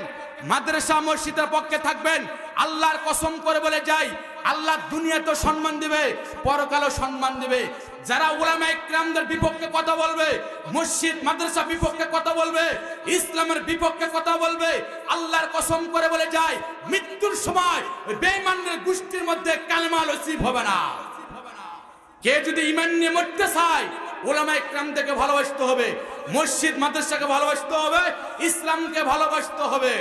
মাদ্রাসা মসজিদের পক্ষে থাকবেন। আল্লাহর কসম করে বলে যাই, আল্লাহ দুনিয়াতে সম্মান দিবে, পরকালও সম্মান দিবে। যারা উলামায়ে কিরামদের বিপক্ষে কথা বলবে, মসজিদ মাদ্রাসা বিপক্ষে কথা বলবে, ইসলামের বিপক্ষে কথা বলবে, আল্লাহর কসম করে বলে যায় মৃত্যুর সময় বেঈমানদের গোষ্ঠীর মধ্যে কালেমা নসিব হবে না। কে যদি ঈমান নিয়ে মরতে চায় উলামা ইকরামদেরকে ভালোবাসতে হবে, মসজিদ মাদ্রাসাকে ভালোবাসতে হবে, ইসলামকে ভালোবাসতে হবে।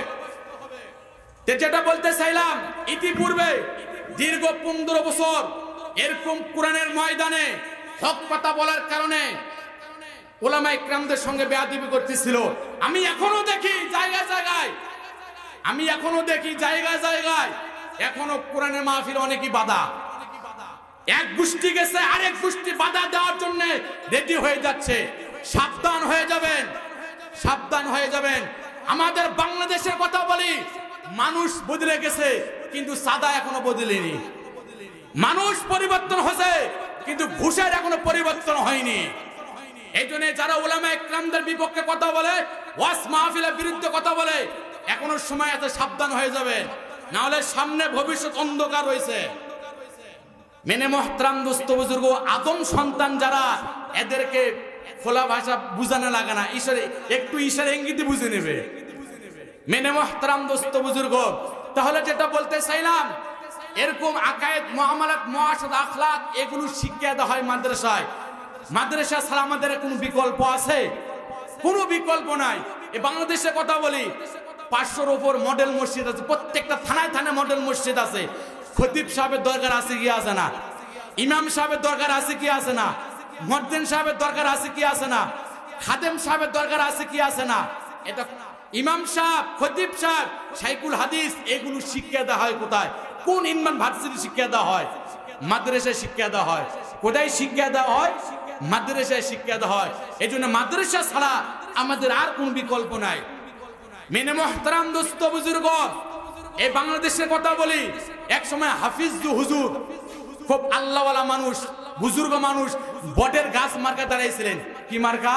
যেটা বলতে চাইলাম, ইতিপূর্বে দীর্ঘ 15 বছর এরকম কোরআনের ময়দানে হক কথা বলার কারণে উলামা ইকরামদের সঙ্গে বেয়াদবি করতেছিল। আমি এখনো দেখি জায়গায় জায়গায় এখনো কোরআনের মাহফিল অনেকই বাধা। এক গোষ্ঠী গেছে আরেক গোষ্ঠী বাধা দেওয়ার জন্য রেডি হয়ে যাচ্ছে। সাবধান হয়ে যাবেন। আমাদের বাংলাদেশের কথা বলি, মানুষ বদলে গেছে কিন্তু সাদা এখনো বদলেনি। মানুষ পরিবর্তন হয়েছে কিন্তু ঘুষের এখনো পরিবর্তন হয়নি। এই জন্য যারা উলামা ইকরামদের বিপক্ষে কথা বলে, ওয়াজ মাহফিলের বিরুদ্ধে কথা বলে, এখনো সময় আছে, সাবধান হয়ে যাবেন, না হলে সামনে ভবিষ্যৎ অন্ধকার রয়েছে। মেনে মোহতারাম দোস্ত বুজুর্গ, আদম সন্তান যারা, এদেরকে খোলা ভাষা বুঝানো লাগে না, একটু ইশারা ইঙ্গিতে বুঝে নেবে। মেনে মোহতারাম দোস্ত বুজুর্গ, তাহলে যেটা বলতে চাইলাম, এরকম আকায়েদ, মুআমালাত, মুআশারাত, আখলাক এগুলো শিক্ষা দেওয়া হয় মাদ্রাসায়। মাদ্রাসা ছাড়া আমাদের কোনো বিকল্প আছে? কোনো বিকল্প নাই। এই বাংলাদেশে কথা বলি, 500-র উপর মডেল মসজিদ আছে, প্রত্যেকটা থানায় মডেল মসজিদ আছে। খতিব সাহেবের দরকার আছে কি আছে না? ইমাম সাহেবের দরকার আছে কি আছে না? মুয়াজ্জিন সাহেবের দরকার আছে কি আছে না? খাদেম সাহেবের দরকার আছে কি আছে না? এটা ইমাম সাহেব, খতিব সাহেব, শাইখুল হাদিস, এগুলো শিক্ষা দেওয়া হয় কোথায়? কোন ইনমান ভার্সিটি শিক্ষা দেওয়া হয়? মাদ্রাসায় শিক্ষা দেওয়া হয়। কোথায় শিক্ষা দেওয়া হয়? মাদ্রাসায় শিক্ষা দেওয়া হয়। এই জন্য মাদ্রাসা ছাড়া আমাদের আর কোন বিকল্প নাই। মেনে মোহতারাম দোস্ত বুজুর্গ, এই বাংলাদেশের কথা বলি, এক সময় হাফিজ হুজুর, খুব আল্লাহওয়ালা মানুষ, বুজুর্গ মানুষ, বটের গাছ মার্কা দাঁড়াইছিলেন। কি মার্কা?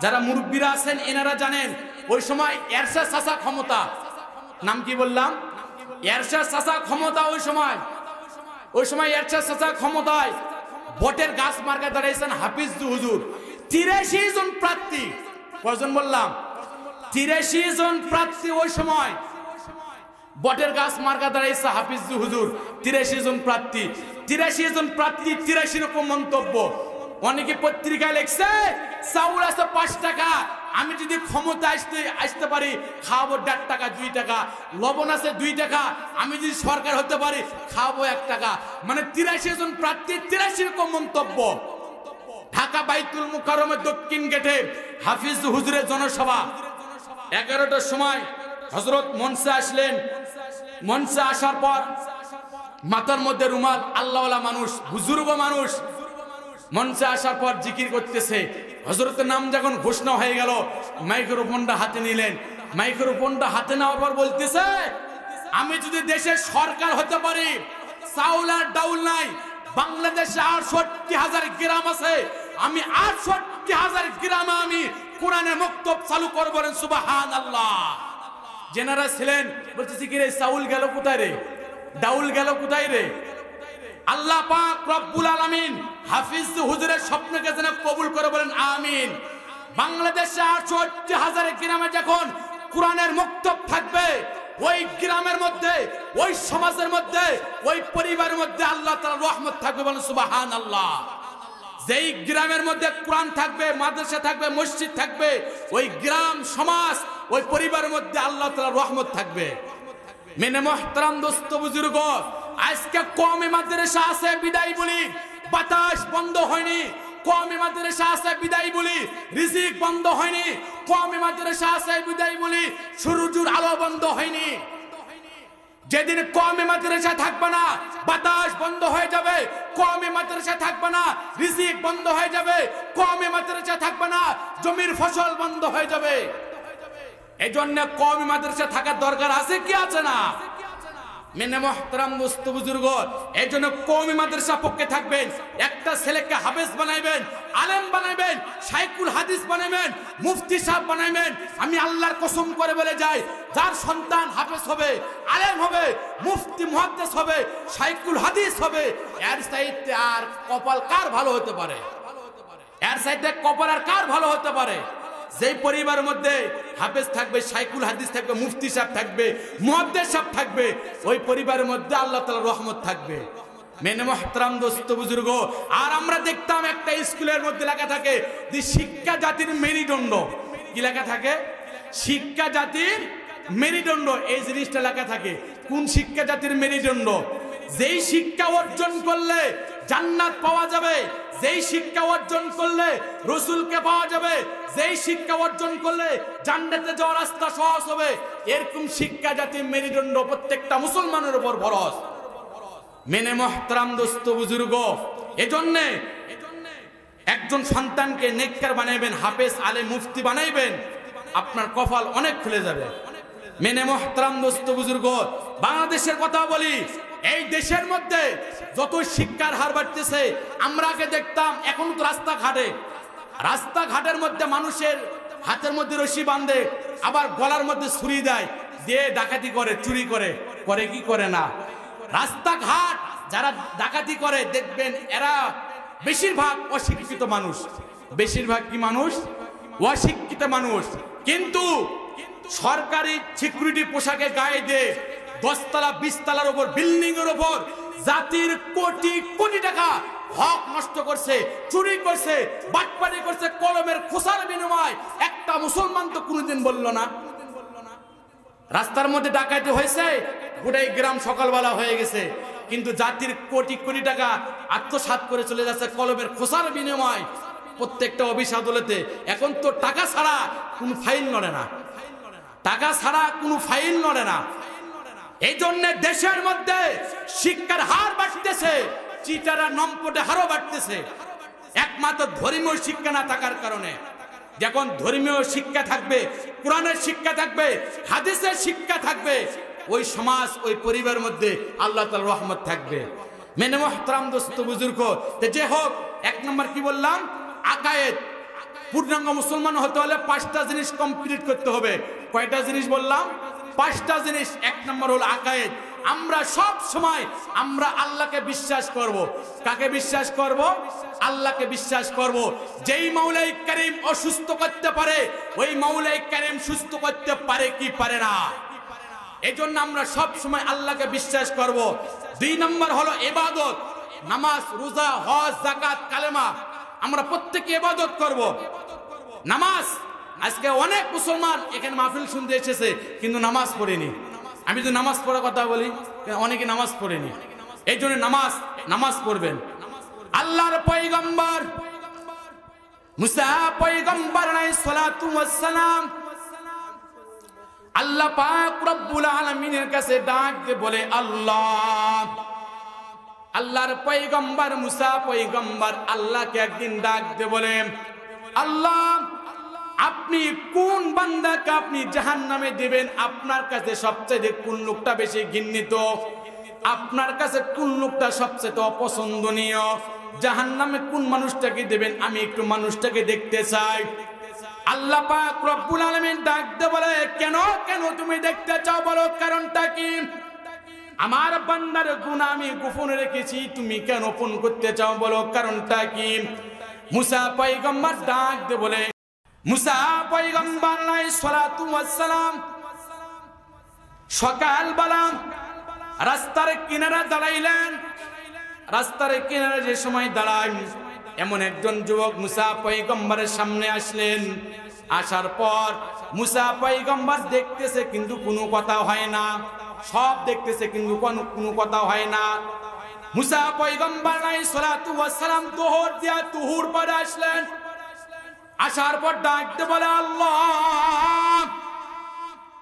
যারা মুরব্বীরা আছেন এনারা জানেন। ওই সময় এরশাদ চাচা ক্ষমতা, নাম কি বললাম? এরশাদ চাচা ক্ষমতা। ওই সময় এরশাদ চাচা ক্ষমতায় বটের গাছ মার্কা দাঁড়াইছেন হাফিজ হুজুর। 83 জন প্রার্থী, কয়জন বললাম? 83 জন প্রার্থী। ওই সময় বটের গাছ মার্কা দাঁড়াইছে হাফিজ হুজুর। 83 জন প্রার্থী, 83 রকম মন্তব্য। অনেকে পত্রিকায় লিখছে, চাউল আছে 5 টাকা, আমি যদি ক্ষমতা আসতে পারি খাওয়াবো 1.5 টাকা 2 টাকা। লবণ আছে 2 টাকা, আমি যদি সরকার হতে পারি খাওয়াবো 1 টাকা। মানে 83 জন প্রার্থী, 83 রকম মন্তব্য। ঢাকা বাইতুল মুকাররমের দক্ষিণ গেটে হাফিজ হুজুরের জনসভা। 11টার সময় হযরত মঞ্চে আসলেন। মঞ্চে আসার পর মাথার মধ্যে রুমাল, আল্লাহওয়ালা মানুষ, বুজুর্গ মানুষ, মঞ্চে আসার পর জিকির করতেছে। হযরতের নাম যখন ঘোষণা হয়ে গেল, মাইক্রোফোনটা হাতে নিলেন। মাইক্রোফোনটা হাতে নেওয়ার পর বলতেছে, আমি যদি দেশের সরকার হতে পারি, চাউল আর ডাউল নাই, বাংলাদেশে 68,000 গ্রাম আছে, আমি 68,000 গ্রামে আমি কোরআনের মক্তব চালু করব। বলেন সুবহানাল্লাহ। জেনারা ছিলেন বলতেছি, কি রে, চাউল গেল কোথায় রে, ডাউল গেল কোথায় রে? আল্লাহ পাক রব্বুল আলামিন হাফিজ হুজুরের স্বপ্নকে যেন কবুল করে, বলেন আমিন। বাংলাদেশে 68,000 গ্রামে যখন কোরআনের মক্তব থাকবে, ওই গ্রামের মধ্যে, ওই সমাজের মধ্যে, ওই পরিবারের মধ্যে আল্লাহ তাআলার রহমত থাকবে। বলেন সুবহানাল্লাহ। যেই গ্রামের মধ্যে কোরআন থাকবে, মাদ্রাসা থাকবে, মসজিদ থাকবে, ওই গ্রাম, সমাজ, ওই পরিবারের মধ্যে আল্লাহ তাআলার রহমত থাকবে। মেনে মোহতারাম দোস্ত বুজুর্গ, আজকে কওমি মাদ্রাসা আছে বিদায় বলি, বাতাস বন্ধ হয়নি। কওমি মাদ্রাসা আছে বিদায় বলি, রিজিক বন্ধ হয়নি। কওমি মাদ্রাসা আছে বিদায় বলি, সূর্যের আলো বন্ধ হয়নি। যেদিন কওমি মাদ্রাসা থাকবে না, বাতাস বন্ধ হয়ে যাবে। কওমি মাদ্রাসা থাকবে না, রিজিক বন্ধ হয়ে যাবে। কওমি মাদ্রাসা থাকবে না, জমির ফসল বন্ধ হয়ে যাবে। এই জন্য কওমি মাদ্রাসা থাকার দরকার আছে কি আছে না? মেনে মোহতারাম দোস্ত বুজুর্গ, এই জন্য কওমি মাদ্রাসা পক্ষে থাকবেন। একটা ছেলেকে হাফেজ বানাইবেন, আলেম বানাইবেন, শাইখুল হাদিস বানাইবেন, মুফতি সাহেব বানাইবেন। আমি আল্লাহর কসম করে বলে যাই, যার সন্তান হাফেজ হবে, আলেম হবে, মুফতি মুহাদ্দিস হবে, শাইখুল হাদিস হবে, এর চাইতে আর কপাল কার ভালো হতে পারে? এর চাইতে কপাল আর কার ভালো হতে পারে? যেই পরিবারের মধ্যে হাফেজ থাকবে, শাইখুল হাদিস থাকবে, মুফতি সাহেব থাকবে, মুহাদ্দিস সাহেব থাকবে, ওই পরিবারের মধ্যে আল্লাহ তাআলার রহমত থাকবে। মেনে মোহতারাম দোস্ত বুজুর্গ। আর আমরা দেখতাম একটা স্কুলের মধ্যে লেখা থাকে যে শিক্ষা জাতির মেরুদণ্ড। কি লেখা থাকে? শিক্ষা জাতির মেরুদণ্ড। এই জিনিসটা লেখা থাকে। কোন শিক্ষা জাতির মেরুদণ্ড? যেই শিক্ষা অর্জন করলে জান্নাত পাওয়া যাবে, যেই শিক্ষা অর্জন করলে রসুলকে পাওয়া যাবে, যেই শিক্ষা অর্জন করলে জান্নাতে যাওয়ার রাস্তা সহজ হবে, এরকম শিক্ষা জাতির মেরুদণ্ড প্রত্যেকটা মুসলমানের উপর ফরজ। মেনে মোহতারাম দোস্ত বুজুর্গ, এজন্য একজন সন্তানকে নেককার বানাইবেন, হাফেজ আলেম মুফতি বানাইবেন, আপনার কপাল অনেক খুলে যাবে। মেনে মোহতারাম দোস্ত বুজুর্গ, বাংলাদেশের কথা বলি, এই দেশের মধ্যে যত শিক্ষার হার বাড়তেছে, আমরা আগে দেখতাম, এখন তো রাস্তাঘাটের মধ্যে মানুষের হাতের মধ্যে রশি বাঁধে, আবার গলার মধ্যে ছুরি দেয়, দিয়ে ডাকাতি করে, চুরি করে, করে কি করে না। রাস্তাঘাট যারা ডাকাতি করে দেখবেন এরা বেশিরভাগ অশিক্ষিত মানুষ। বেশিরভাগ কি মানুষ? অশিক্ষিত মানুষ। কিন্তু সরকারি সিকিউরিটি পোশাকে গায়ে দিয়ে 10 তলা 20 তলার উপর বিল্ডিং এর উপর জাতির কোটি কোটি টাকা হক নষ্ট করছে, চুরি করছে, বাটপারি করছে, কলমের খোসার বিনিময় একটা মুসলমান তো কোনোদিন বলল না। রাস্তার মধ্যে ডাকাতি হয়েছে, গোটাই গ্রাম সকালবেলা হয়ে গেছে, কিন্তু জাতির কোটি কোটি টাকা আত্মসাৎ করে চলে যাচ্ছে কলমের খোসার বিনিময় প্রত্যেকটা অফিস আদালতে। এখন তো টাকা ছাড়া কোনো ফাইল নড়ে না, টাকা ছাড়া কোনো ফাইল নড়ে না। এই জন্য দেশের মধ্যে শিক্ষার হার বাড়তেছে, চিটারা নম্পটে হারও বাড়তেছে, একমাত্র ধর্মীয় শিক্ষা না থাকার কারণে। যখন ধর্মীয় শিক্ষা থাকবে, কোরআনের শিক্ষা থাকবে, হাদিসের শিক্ষা থাকবে, ওই সমাজ ওই পরিবারের মধ্যে আল্লাহ তাআলার রহমত থাকবে। মেনে মোহতারাম দোস্ত বুজুর্গ, যে হোক, 1 নম্বর কি বললাম? আকায়েদ। পূর্ণাঙ্গ মুসলমান হতে হলে 5টা জিনিস কমপ্লিট করতে হবে। কয়টা জিনিস বললাম? 5টা জিনিস। 1 নম্বর হলো আকায়েদ। আমরা সব সময় আমরা আল্লাহকে বিশ্বাস করব। কাকে বিশ্বাস করব? আল্লাহকে বিশ্বাস করব। যেই মাওলাই কারীম অসুস্থ করতে পারে, ওই মাওলাই কারীম সুস্থ করতে পারে কি পারে না। এজন্য আমরা সব সময় আল্লাহকে বিশ্বাস করব। 2 নম্বর হলো ইবাদত। নামাজ, রোজা, হজ, যাকাত, কালেমা, আমরা প্রত্যেকে ইবাদত করব। নামাজ, আজকে অনেক মুসলমান এখানে মাহফিল শুনতে এসেছে কিন্তু নামাজ পড়েনি। আমি যদি নামাজ পড়ার কথা বলি, অনেকে নামাজ পড়েনি। এই জন্য নামাজ পড়বেন। আল্লাহর পয়গম্বর মুসা পয়গম্বর আলাইহিস সালাতু ওয়াস সালাম আল্লাহ পাক রব্বুল আলামিনের কাছে ডাক দিয়ে বলে, আল্লাহর পয়গম্বর মুসা পয়গম্বর আল্লাহকে একদিন ডাক দিয়ে বলে, আল্লাহ, আপনি কোন বান্দাকে আপনি জাহান্নামে দিবেন? আপনার কাছে সবচেয়ে কোন লোকটা বেশি ঘৃণিত? আপনার কাছে কোন লোকটা সবচেয়ে অপছন্দনীয়? জাহান্নামে কোন মানুষটাকে দিবেন? আমি একটু মানুষটাকে দেখতে চাই। আল্লাহ পাক রব্বুল আলামিন ডাক দিয়ে বলে, কেন তুমি দেখতে চাও? বলো কারণটা কি? আমার বান্দার গুনাহ আমি গোপন রেখেছি, তুমি কেন ওপেন করতে চাও? বলো কারণটা কি? মুসা পয়গম্বর ডাক দিয়ে বলে, মুসা পয়গম্বর আলাইহিস সালাতু ওয়াস সালাম সকালবেলা রাস্তার কিনারে দাঁড়াইলেন। রাস্তার কিনারে যে সময় দাঁড়ায়, এমন একজন যুবক মুসা পয়গম্বরের সামনে আসলেন। আসার পর মুসা পয়গম্বর দেখতেছে কিন্তু কোনো কথা হয় না, সব দেখতেছে কিন্তু কোনো কথা হয় না। মুসা পয়গম্বর আলাইহিস সালাতু ওয়াস সালাম দোহর দিয়া তুহুর পরে আসলেন। আসার পর ডাকতে বলে, আল্লাহ,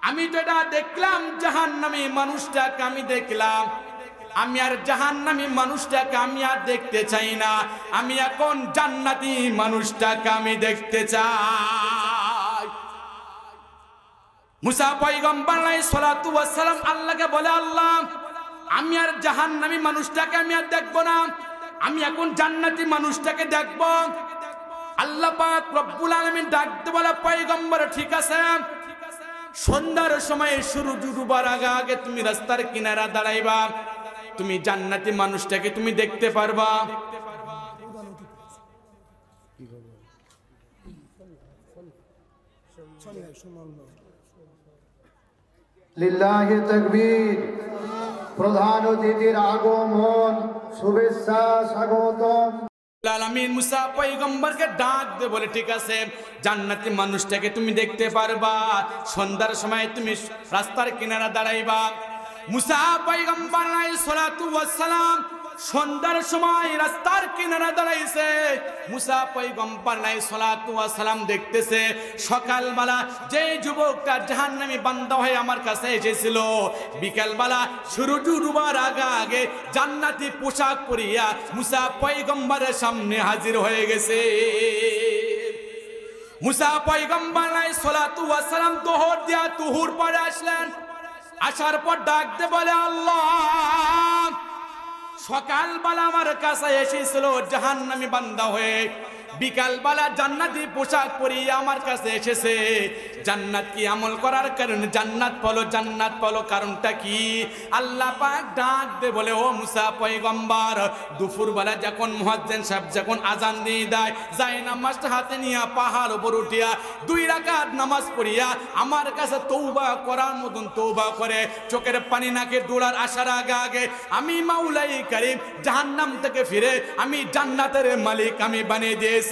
আমি তো এটা দেখলাম জাহান্নামী মানুষটাকে আমি দেখলাম, আমি আর জাহান্নামী মানুষটাকে আমি আর দেখতে চাই না, আমি এখন জান্নাতি মানুষটাকে আমি দেখতে চাই। মুসা পয়গম্বর আলাইহিস সালাতু ওয়াস সালাম আল্লাহকে বলে, আল্লাহ, আমি আর জাহান্নামী মানুষটাকে আমি আর দেখব না, আমি এখন জান্নাতি মানুষটাকে দেখব। আল্লাহ পাক রব্বুল আলামিন ডাকতে বলে, পয়গম্বর ঠিক আছে, সন্ধ্যার সময় সূর্য ডুবার আগে তুমি রাস্তার কিনারা দাঁড়াইবা, তুমি জান্নাতি মানুষটাকে তুমি দেখতে পারবা। লিল্লাহি তাকবীর। প্রধান অতিথির আগমন, শুভেচ্ছা স্বাগতম। আলামিন মুসা পয়গম্বরকে ডাক দে বলে, ঠিক আছে, জান্নাতি মানুষটাকে তুমি দেখতে পারবা, সন্ধ্যার সময় তুমি রাস্তার কিনারা দাঁড়াইবা। মুসা পয়গম্বর আলাইহিস সালাতু ওয়াস সালাম সন্ধ্যার সময় রাস্তার কিনারা দাঁড়াইছে। মুসা পয়গম্বর আলাইহিস সালাতু ওয়াস সালাম দেখতেছে সকালবেলা যে যুবকটা জাহান্নামী বান্দা হয়ে আমার কাছে এসেছিল, বিকালবেলা সূর্য ডুবার আগে জান্নাতি পোশাক পরিয়া মুসা পয়গম্বরের সামনে হাজির হয়ে গেছে। মুসা পয়গম্বর আলাইহিস সালাতু ওয়াস সালাম তোহর দিয়া তুহুর পরে আসলেন। আসার পর ডাক দে বলে, আল্লাহ, সকালবেলা আমার কাছে এসেছিল জাহান্নামী বান্দা হয়ে, বিকালবেলা জান্নাতি পোশাক পরিয়ে আমার কাছে এসেছে। জান্নাত কি আমল করার কারণে জান্নাত পালো, জান্নাত পালো, কারণটা কি? আল্লাহ পাক ডাক দে বলে, ও মুসা পয়গম্বর, দুপুরবেলা যখন মুয়াজ্জিন সাহেব যখন আজান দিয়ে দেয়, যায় নামাজটা হাতে নিয়ে পাহাড় উপর উঠিয়া 2 রাকাত নামাজ পড়িয়া আমার কাছে তওবা করার মতন তওবা করে চোখের পানি নাকে ডোলার আসার আগে আমি মাওলাই কারীম জাহান্নাম থেকে ফিরে আমি জান্নাতের মালিক আমি বানিয়ে দিয়েছি।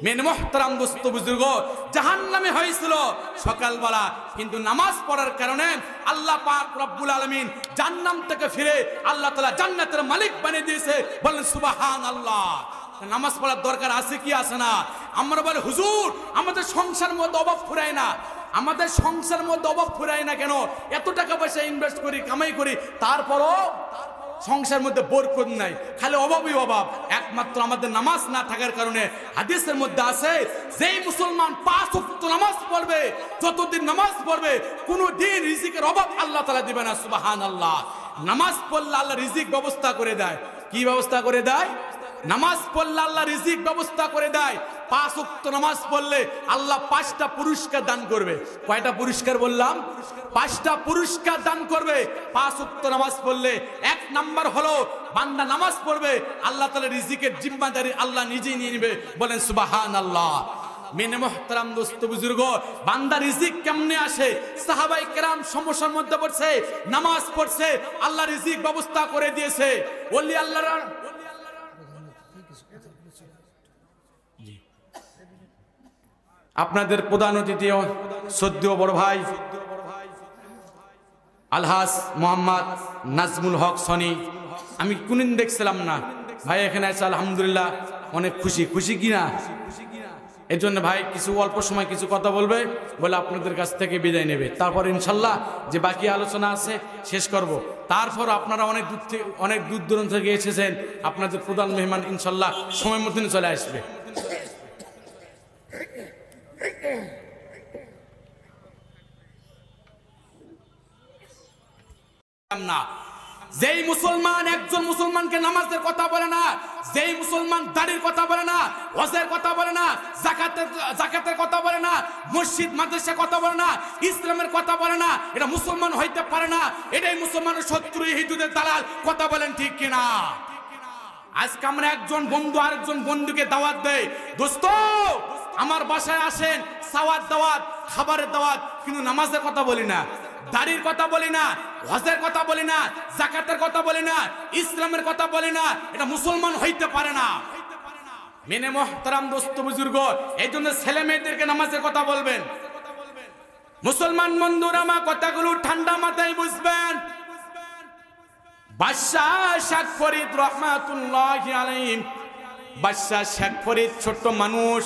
মেন মুহতারাম দোস্ত বুজুর্গ, জাহান্নামে হয়েছিল সকালবেলা, কিন্তু নামাজ পড়ার কারণে আল্লাহ পাক রব্বুল আলামিন জান্নাত থেকে ফিরে আল্লাহ তাআলা জান্নাতের মালিক বানিয়ে দিয়েছে। বলেন সুবহানাল্লাহ। নামাজ পড়ার দরকার আছে কি আছে না? আমরা বলে, হুজুর আমাদের সংসারের মধ্যে অভাব ফুরায় না, আমাদের সংসারের মধ্যে অভাব ফুরায় না কেন? এত টাকা পয়সা ইনভেস্ট করি, কামাই করি, তারপরও সংসারের মধ্যে বরকত নাই, খালি অভাবই অভাব। একমাত্র আমাদের নামাজ না থাকার কারণে। হাদিসের মধ্যে আছে, যেই মুসলমান 5 ওয়াক্ত নামাজ পড়বে, যতদিন নামাজ পড়বে কোনো দিন রিজিকের অভাব আল্লাহ তাআলা দিবে না। সুবহানাল্লাহ। নামাজ পড়লে আল্লাহ রিজিক ব্যবস্থা করে দেয়। কি ব্যবস্থা করে দেয়? নামাজ পড়লে আল্লাহ রিজিক ব্যবস্থা করে দেয়। 5 ওয়াক্ত নামাজ পড়লে আল্লাহ 5টা পুরস্কার দান করবে। কয়টা পুরস্কার বললাম? 5টা পুরস্কার দান করবে 5 ওয়াক্ত নামাজ পড়লে। 1 নাম্বার হলো, বান্দা নামাজ পড়বে, আল্লাহ তাআলা রিজিকের জিম্মাদারি আল্লাহ নিজেই নিয়ে নেবে। বলেন সুবহানাল্লাহ। মেনে মুহতারাম দোস্ত বুজুর্গ, বান্দা রিজিক কেমনে আসে? সাহাবাই কেরাম সমস্যার মধ্যে পড়ছে, নামাজ পড়ছে, আল্লাহ রিজিক ব্যবস্থা করে দিয়েছে। ওলি আল্লাহর আপনাদের প্রধান অতিথি শ্রদ্ধেয় বড় ভাই আলহাজ মোহাম্মদ নাজমুল হক সনি, আমি কোনদিন দেখছিলাম না ভাই এখানে আছে, আলহামদুলিল্লাহ অনেক খুশি। খুশি কিনা? এর জন্য ভাই কিছু অল্প সময় কিছু কথা বলবে, বলে আপনাদের কাছ থেকে বিদায় নেবে। তারপর ইনশাল্লাহ যে বাকি আলোচনা আছে শেষ করব। তারপর আপনারা অনেক দূর দূরান্ত থেকে এসেছেন, আপনাদের প্রধান মেহমান ইনশাল্লাহ সময় মতন চলে আসবে। না, যেই মুসলমান একজন মুসলমানকে নামাজের কথা বলে না, যেই মুসলমান দাড়ির কথা বলে না, হজের কথা বলে না, যাকাতের কথা বলে না, মসজিদ মাদ্রাসার কথা বলে না, ইসলামের কথা বলে না, এটা মুসলমান হইতে পারে না। এটাই মুসলমানের শত্রু, হিন্দুদের দালাল। কথা বলেন ঠিক কিনা? আজকে আমরা একজন বন্ধু আরেকজন বন্ধুকে দাওয়াত দেই, দোস্ত আমার বাসায় আসেন, সাওয়াত দাওয়াত, খাবারের দাওয়াত, কিন্তু নামাজের কথা বলি না, দাড়ির কথা বলি না, হজের কথা বলি না, যাকাতের কথা বলি না, ইসলামের কথা বলি না। এটা মুসলমান হইতে পারে না। মেনে মুহতারাম দোস্ত বুজুর্গ, এই জন্য ছেলে মেয়েদেরকে নামাজের কথা বলবেন। মুসলমান বন্ধুরা আমার কথাগুলো ঠান্ডা মাথায় বুঝবেন। বাদশাহ শেখ ফরিদ রহমাতুল্লাহি আলাইহি, বাদশাহ শেখ ফরিদ ছোট্ট মানুষ,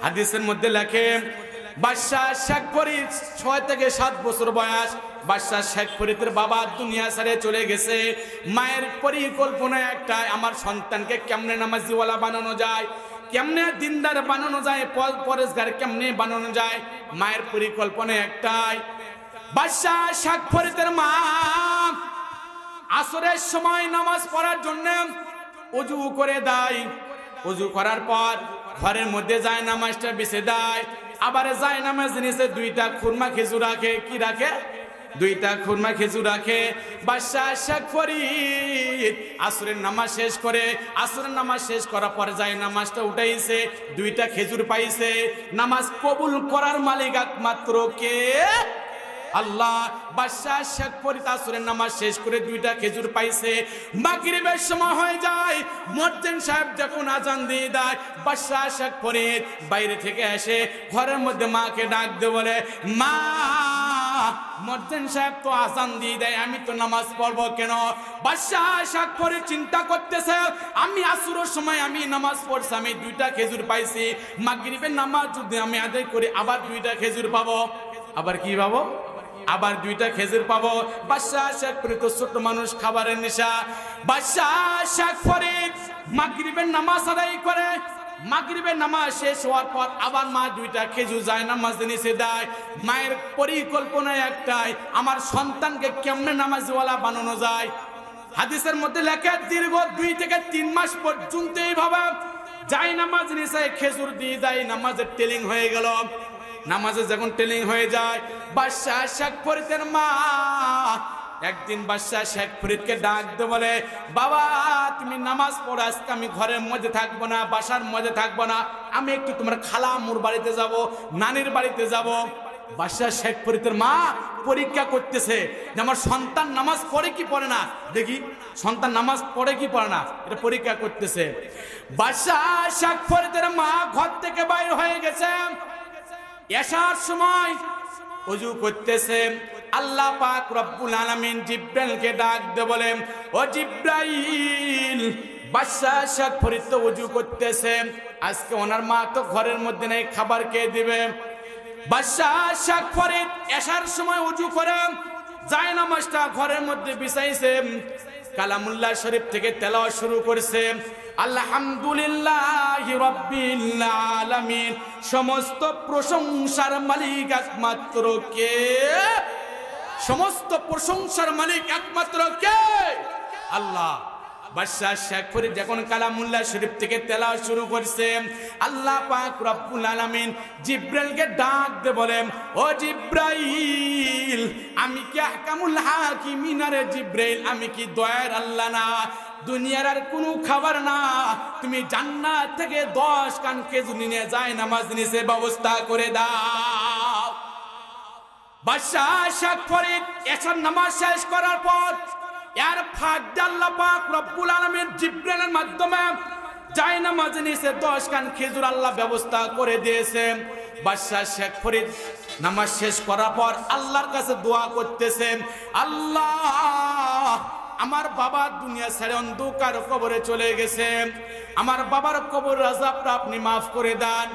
হাদিসের মধ্যে লেখে বাদশাহ শেখ ফরিদ 6 থেকে 7 বছর বয়স। বাদশাহ শেখ ফরিদের বাবা দুনিয়া ছেড়ে চলে গেছে। মায়ের পরিকল্পনা একটাই, আমার সন্তানকে কেমনে নামাজিওয়ালা বানানো যায়, কেমনে দিনদার বানানো যায়, পরেশগার কেমনে বানানো যায়। মায়ের পরিকল্পনা একটাই। বাদশাহ শেখ ফরিদের মা আসরের সময় নামাজ পড়ার জন্য ওযু করে দেয়। ওযু করার পর ঘরের মধ্যে যায় নামাজটা বিছে দেয়। আবার যায় নামাজ নিচে 2টা খুরমা খেজুর রাখে। কি রাখে? 2টা খুরমা খেজুর রাখে। বাদশাহ শেখ ফরিদ আসরের নামাজ শেষ করে, আসরের নামাজ শেষ করার পর যায় নামাজটা উঠাইছে, 2টা খেজুর পাইছে। নামাজ কবুল করার মালিক একমাত্র কে? আল্লাহ বাদশাহ শেখ ফরিদ আসরের নামাজ শেষ করে 2টা খেজুর পাইছে। মাগরিবের সময় হয়ে যায়, মুয়াজ্জিন সাহেব যখন আজান দিয়ে দেয়, বাদশাহ শেখ ফরিদ বাইরে থেকে এসে ঘরের মধ্যে মাকে ডাক দিয়ে বলে, মা মুয়াজ্জিন সাহেব তো আজান দিয়ে দেয়, আমি তো নামাজ পড়বো কেন? বাদশাহ শেখ ফরিদ চিন্তা করতেছে, আমি আসরের সময় আমি নামাজ পড়ছি, আমি 2টা খেজুর পাইছি, মাগরিবের নামাজ যদি আমি আদায় করি আবার 2টা খেজুর পাবো। আবার কি পাবো? আবার 2টা খেজুর পাবো। বাদশাহ শেখ ফরিদ তো ছোট মানুষ, খাবারের নেশা। বাদশাহ শেখ ফরিদ মাগরিবের নামাজ আদায় করে, মাগরিবের নামাজ শেষ হওয়ার পর আবার মা 2টা খেজুর যায় নামাজ নিচে দেয়। মায়ের পরিকল্পনা একটাই, আমার সন্তানকে কেমনে নামাজওয়ালা বানানো যায়। হাদিসের মধ্যে লেখা, দীর্ঘ 2 থেকে 3 মাস পর্যন্ত এইভাবে যাই নামাজ নিচে খেজুর দিয়ে যায়, নামাজের টেলিং হয়ে গেল। নামাজে যখন টেলিং হয়ে যায়, বাদশাহ শেখ ফরিদের মা একদিন বাদশাহ শেখ ফরিদকে ডাক দিয়ে বলে, বাবা তুমি নামাজ পড়ো, আজকে আমি ঘরের মধ্যে থাকবো না, বাসার মধ্যে থাকবো না, আমি একটু তোমার খালামুর বাড়িতে যাব, নানির বাড়িতে যাব। বাদশাহ শেখ ফরিদের মা পরীক্ষা করতেছে যে আমার সন্তান নামাজ পড়ে কি পড়ে না, দেখি সন্তান নামাজ পড়ে কি পড়ে না, এটা পরীক্ষা করতেছে। বাদশাহ শেখ ফরিদের মা ঘর থেকে বাইর হয়ে গেছে, এশার সময় ওযু করতেছে। আল্লাহ পাক রব্বুল আলামিন জিব্রাইলকে ডাক দিয়ে বলে, ও জিব্রাইল, বাদশাহ শেখ ফরিদ তো ওযু করতেছে, আজকে ওনার মা তো ঘরের মধ্যে নেই, খাবার কে দিবে? বাদশাহ শেখ ফরিদ এশার সময় ওযু করে যায় নামাজটা ঘরের মধ্যে বিছাইছে, কালামুল্লাহ শরীফ থেকে তেলাওয়াত শুরু করছে, আলহামদুলিল্লাহি রাব্বিল আলামিন, সমস্ত প্রশংসার মালিক একমাত্র কে? সমস্ত প্রশংসার মালিক একমাত্র কে? আল্লাহ। বাদশাহ শেখ ফরিদ যখন কালামুল্লাহ শরীফ থেকে তেলাওয়াত শুরু করছে, আল্লাহ পাক রব্বুল আলামিন জিব্রাইলকে ডাক দিয়ে বলেন, ও জিব্রাইল, আমি কি আহকামুল হাকিমিন? রে জিব্রাইল, আমি কি দয়ার আল্লাহ না? দুনিয়ার আর কোনো খাবার না, তুমি জান্নাত থেকে 10 কান খেজুর নিয়ে যায় নামাজ নিচে ব্যবস্থা করে দাও। বাদশাহ শেখ ফরিদ এশার নামাজ শেষ করার পর এর ফাঁক দিয়ে আল্লাহ পাক রব্বুল আলামিন জিব্রাইলের মাধ্যমে যায় নামাজ নিচে 10 কান খেজুর আল্লাহ ব্যবস্থা করে দিয়েছে। বাদশাহ শেখ ফরিদ নামাজ শেষ করার পর আল্লাহর কাছে দোয়া করতেছে, আল্লাহ, আমার বাবা দুনিয়া ছেড়ে অন্ধকার কবরে চলে গেছে, আমার বাবার কবর আযাবটা আপনি মাফ করে দেন।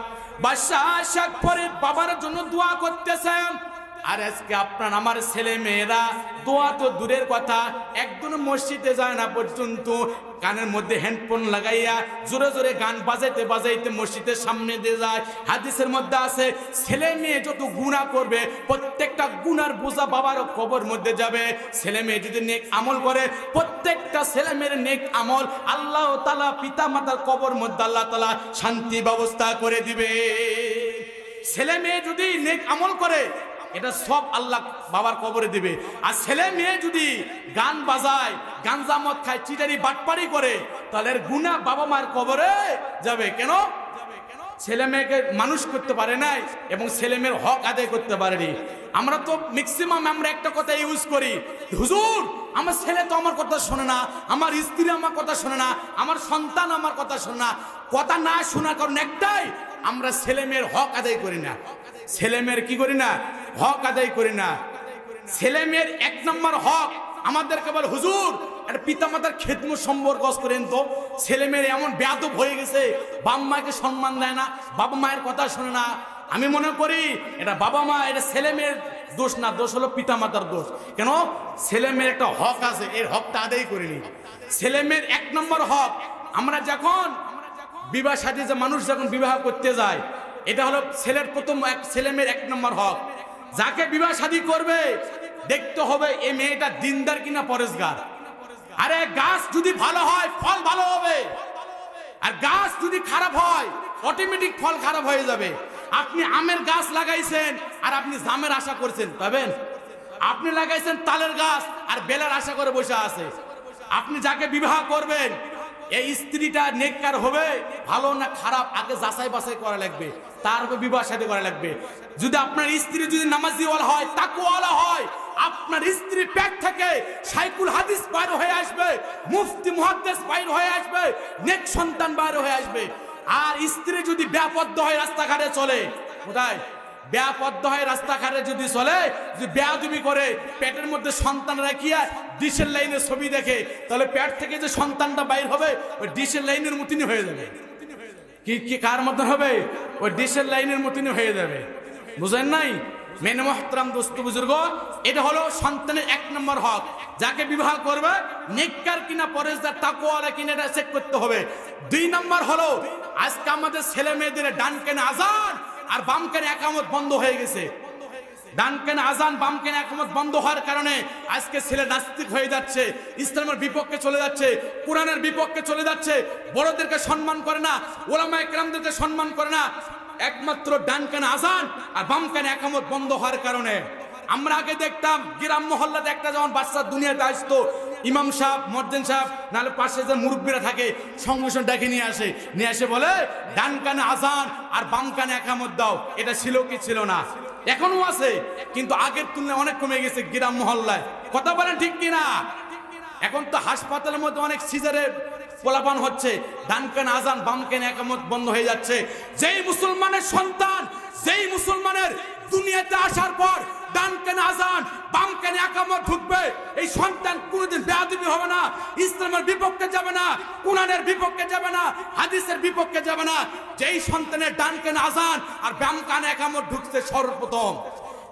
বাদশাহ শেখ ফরিদ বাবার জন্য দোয়া করতেছেন। আর আজকে আপনার আমার ছেলে মেয়েরা দোয়া তো দূরের কথা, একদিন মসজিদে যায় না পর্যন্ত কানের মধ্যে হেডফোন লাগাইয়া জোরে জোরে গান বাজাইতে বাজাইতে মসজিদের সামনে দিয়ে যায়। হাদিসের মধ্যে আছে, ছেলে মেয়ে যত গুনাহ করবে প্রত্যেকটা গুনার বোঝা বাবার কবর মধ্যে যাবে। ছেলে মেয়ে যদি নেক আমল করে, প্রত্যেকটা ছেলে মেয়ের নেক আমল আল্লাহ তাআলা পিতা মাতার কবর মধ্যে আল্লাহ তাআলা শান্তি ব্যবস্থা করে দিবে। ছেলে মেয়ে যদি নেক আমল করে, এটা সব আল্লাহ বাবার কবরে দিবে। আর ছেলে মেয়ে যদি গান বাজায়, গাঞ্জা মদ খায়, চিটারি বাটপারি করে, তাহলে গুনাহ বাবা মায়ের কবরে যাবে। কেন? ছেলে মেয়েকে মানুষ করতে পারে নাই এবং ছেলে মেয়ের হক আদায় করতে পারেনি। আমরা তো ম্যাক্সিমাম আমরা একটা কথা ইউজ করি, হুজুর আমার ছেলে তো আমার কথা শোনে না, আমার স্ত্রী আমার কথা শোনে না, আমার সন্তান আমার কথা শোনে না। কথা না শোনার কারণ একটাই, আমরা ছেলে মেয়ের হক আদায় করি না। ছেলে মেয়ের কি করি না? হক আদায় করি না। ছেলে মেয়ের 1 নম্বর হক আমাদের কেবল, হুজুর একটা পিতা মাতার খেদমত সম্পর্ক করেন তো। ছেলে মেয়ের এমন বেয়াদব হয়ে গেছে, বাবা মাকে সম্মান দেয় না, বাবা মায়ের কথা শোনে না। আমি মনে করি এটা বাবা মা, এটা ছেলে মেয়ের দোষ না, দোষ হলো পিতা মাতার দোষ। কেন? ছেলে মেয়ের একটা হক আছে, এর হকটা আদায় করিনি। ছেলে মেয়ের 1 নম্বর হক, আমরা যখন বিবাহ সাথে যে মানুষ যখন বিবাহ করতে যায়, এটা হলো ছেলের প্রথম, ছেলে মেয়ের 1 নম্বর হক। যাকে বিবাহ শাদী করবে দেখতে হবে এই মেয়েটা দিনদার কিনা পরেশগার। আরে গাছ যদি ভালো হয় ফল ভালো হবে, আর গাছ যদি খারাপ হয় অটোমেটিক ফল খারাপ হয়ে যাবে। আপনি আমের গাছ লাগাইছেন আর আপনি জামের আশা করছেন পাবেন? আপনি লাগাইছেন তালের গাছ আর বেলার আশা করে বসে আছে। আপনি যাকে বিবাহ করবেন এই স্ত্রীটা নেককার হবে ভালো না খারাপ আগে যাচাই বাছাই করা লাগবে, তারপর বিবাহ শাদী করা লাগবে। যদি আপনার স্ত্রী যদি নামাজি ওয়ালা হয়, তাকওয়ালা হয়, আপনার স্ত্রীর পেট থেকে শাইখুল হাদিস বাইর হয়ে আসবে, মুফতি মুহাদ্দিস বাইর হয়ে আসবে, নেক সন্তান বাইর হয়ে আসবে। আর স্ত্রী যদি বেপরদ হয়ে রাস্তাঘাটে চলে, কোথায় বেপরদ হয়ে রাস্তাঘাটে যদি চলে, যদি বেয়াদবি করে, পেটের মধ্যে সন্তান রাখিয়া ডিশের লাইনের ছবি দেখে, তাহলে পেট থেকে যে সন্তানটা বাইর হবে ওই ডিশের লাইনের মতনই হয়ে যাবে। কি কার মতন হবে? ওই ডিশের লাইনের মতনই হয়ে যাবে। বুঝেন নাই? মেনে মোহতারাম দোস্ত বুজুর্গ, এটা হলো সন্তানের 1 নম্বর হক। যাকে বিবাহ করবে নেককার কিনা, পরেজগার, তাকওয়ালা কিনা, এটা চেক করতে হবে। 2 নম্বর হলো আজকে আমাদের ছেলে মেয়েদের ডান কানে আযান আর বাম কানে ইকামত বন্ধ হয়ে গেছে। ডান কানে আযান, বাম কানে ইকামত বন্ধ হওয়ার কারণে আজকে ছেলে নাস্তিক হয়ে যাচ্ছে, ইসলামের বিপক্ষে চলে যাচ্ছে, কোরআনের বিপক্ষে চলে যাচ্ছে, বড়দেরকে সম্মান করে না, ওলামায়ে কেরামদেরকে সম্মান করে না। একমাত্র ডান কানে আযান আর বাম কানে ইকামত বন্ধ হওয়ার কারণে। আমরা আগে দেখতাম গ্রাম মহল্লাতে একটা যখন বাচ্চা দুনিয়াতে আসতো, ইমাম সাহেব, মুয়াজ্জিন সাহেব, নাহলে পাশে যে মুরব্বীরা থাকে সঙ্গে সঙ্গে ডেকে নিয়ে আসে বলে ডান কানে আযান আর বাম কানে ইকামত দাও। এটা ছিল কি ছিল না? এখনো আছে, কিন্তু আগের তুলনায় অনেক কমে গেছে গ্রাম মহল্লায়। কথা বলেন ঠিক কিনা? এখন তো হাসপাতালের মধ্যে অনেক সিজারের পোলাপান হচ্ছে, ডান কানে আযান বাম কানে ইকামত বন্ধ হয়ে যাচ্ছে। যেই মুসলমানের সন্তান, যেই মুসলমানের দুনিয়াতে আসার পর ডান কানে আযান বাম কানে ইকামত ঢুকবে, এই সন্তান কোনোদিন বেয়াদবি হবে না, ইসলামের বিপক্ষে যাবে না, কোরআনের বিপক্ষে যাবে না, হাদিসের বিপক্ষে যাবে না। যেই সন্তানের ডান কানে আযান আর বাম কানে ইকামত ঢুকছে, সর্বপ্রথম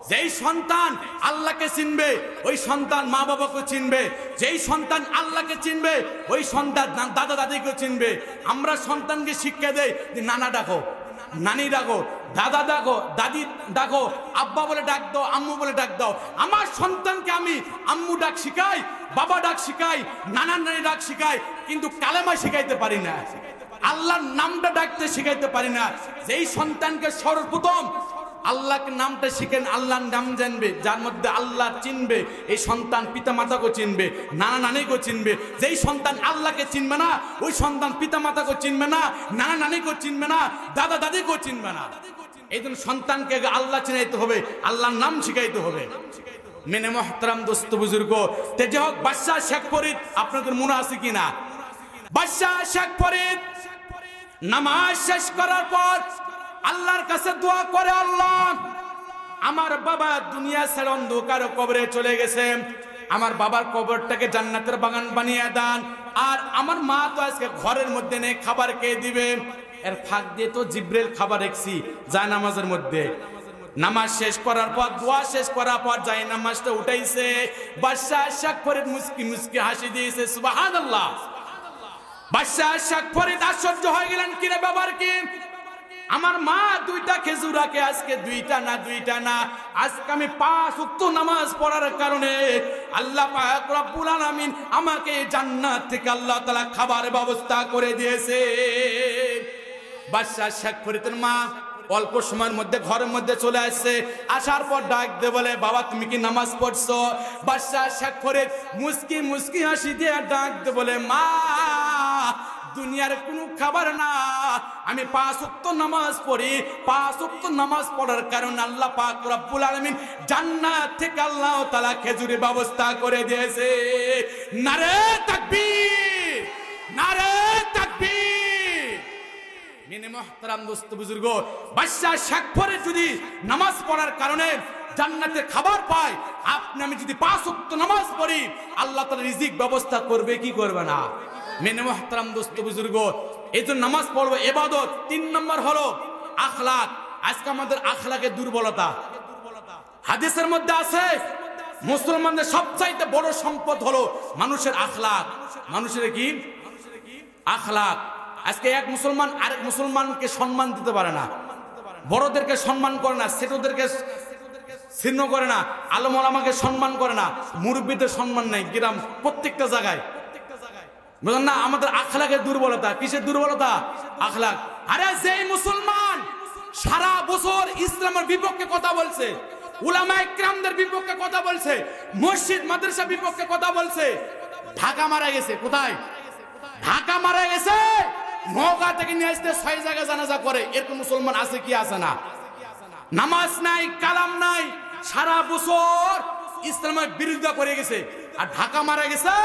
যেই সন্তান আল্লাহকে চিনবে ওই সন্তান মা বাবাকে চিনবে, যেই সন্তান আল্লাহকে চিনবে ওই সন্তান দাদা দাদিকে চিনবে। আমরা সন্তানকে শিক্ষা দেই যে নানা ডাকো, নানি ডাকো, দাদা ডাকো, দাদি ডাকো, আব্বা বলে ডাক দাও, আম্মু বলে ডাক দাও। আমার সন্তানকে আমি আম্মু ডাক শিখাই, বাবা ডাক শিখাই, নানা নানি ডাক শিখাই, কিন্তু কালেমা শিখাইতে পারি না, আল্লাহর নামটা ডাকতে শিখাইতে পারি না। যেই সন্তানকে সর্বপ্রথম আল্লাহকে নামটা শিখেন, আল্লাহর নাম জানবে, যার মধ্যে আল্লাহ চিনবে, এই সন্তান পিতা মাতাকে চিনবে, নানা নানিকে চিনবে। যেই সন্তান আল্লাহকে চিনবে না ওই সন্তান পিতা মাতাকে চিনবে না, নানা নানিকে চিনবে না, দাদা দাদিকেও চিনবে না। এই জন্য সন্তানকে আল্লাহ চিনাইতে হবে, আল্লাহর নাম শিখাইতে হবে। মেনে মোহতারাম দোস্ত বুজুর্গ, তে যে হোক বাদশাহ শেখ ফরিদ, আপনাদের মনে আছে কিনা? বাদশাহ শেখ ফরিদ নামাজ শেষ করার পর আল্লাহর কাছে দোয়া করে, আল্লাহ আমার বাবা দুনিয়া ছেড়ে অন্ধকার কবরে চলে গেছে, আমার বাবার কবরটাকে জান্নাতের বাগান বানিয়ে দেন। আর আমার মা তো আজকে ঘরের মধ্যে নেই, খাবার কে দিবে? এর ফাঁক দিয়ে তো জিব্রাইল খাবার রেখছি যায় নামাজের মধ্যে। নামাজ শেষ করার পর, দোয়া শেষ করার পর যায় নামাজটা উঠাইছে, বাদশাহ শেখ ফরিদ মুস্কি মুস্কি হাসি দিয়েছে, সুবহানাল্লাহ। বাদশাহ শেখ ফরিদ আশ্চর্য হয়ে গেলেন, কিরে ব্যাপার কি? আমার মা 2টা খেজুর রাখে, আজকে 2টা না, আজকে আমি 5 ওয়াক্ত নামাজ পড়ার কারণে আল্লাহ পাক রব্বুল আলামিন আমাকে জান্নাত থেকে আল্লাহ তাআলা খাবারের ব্যবস্থা করে দিয়েছে। বাদশাহ শেখ ফরিদের মা অল্প সময়ের মধ্যে ঘরের মধ্যে চলে আসছে, আসার পর ডাক দে বলে, বাবা তুমি কি নামাজ পড়ছো? বাদশাহ শেখ ফরিদ মুস্কি মুস্কি হাসি দিয়ে ডাক দে বলে, মা দুনিয়ার কোনো খাবার না, আমি 5 ওয়াক্ত নামাজ পড়ি, 5 ওয়াক্ত নামাজ পড়ার কারণে আল্লাহ পাক রব্বুল আলামিন জান্নাত থেকে আল্লাহ তাআলা খেজুরের ব্যবস্থা করে দিয়েছে। নারে তাকবীর, নারে তাকবীর। মেনে মুহতারাম দোস্ত বুজুর্গ, বাদশাহ শেখ ফরিদ যদি নামাজ পড়ার কারণে জান্নাতের খাবার পায়, আপনি আমি যদি 5 ওয়াক্ত নামাজ পড়ি, আল্লাহ তাআলা রিজিক ব্যবস্থা করবে কি করবে না? মেনে মুহতারাম দোস্ত বুজুর্গ, এই জন্য নামাজ পড়বো ইবাদত। 3 নম্বর হলো আখলাক। আজকে আমাদের আখলাকের দুর্বলতা। হাদিসের মধ্যে আছে মুসলমানদের সবচাইতে বড় সম্পদ হলো মানুষের আখলাক। মানুষের কি আখলাক? আজকে এক মুসলমান আরেক মুসলমানকে সম্মান দিতে পারে না, বড়দেরকে সম্মান করে না, ছোটদেরকে ছিন্ন করে না, আলেম ওলামাকে সম্মান করে না, মুরব্বীদের সম্মান নাই গ্রাম প্রত্যেকটা জায়গায়। বুঝলেন না? আমাদের আখলাকের দুর্বলতা। কিসের দুর্বলতা? আখলাক। আরে যেই মুসলমান সারা বছর ইসলামের বিপক্ষে কথা বলছে, উলামায়ে কেরামদের বিপক্ষে কথা বলছে, মসজিদ মাদ্রাসার বিপক্ষে কথা বলছে, ঢাকা মারা গেছে। কোথায়? ঢাকা মারা গেছে, নওগাঁ থেকে নিয়ে আসতে 6 জায়গায় জানাজা করে। এরকম মুসলমান আছে কি আছে না? নামাজ নাই, কালাম নাই, সারা বছর ইসলামের বিরোধিতা করে গেছে, আর ঢাকা মারা গেছে,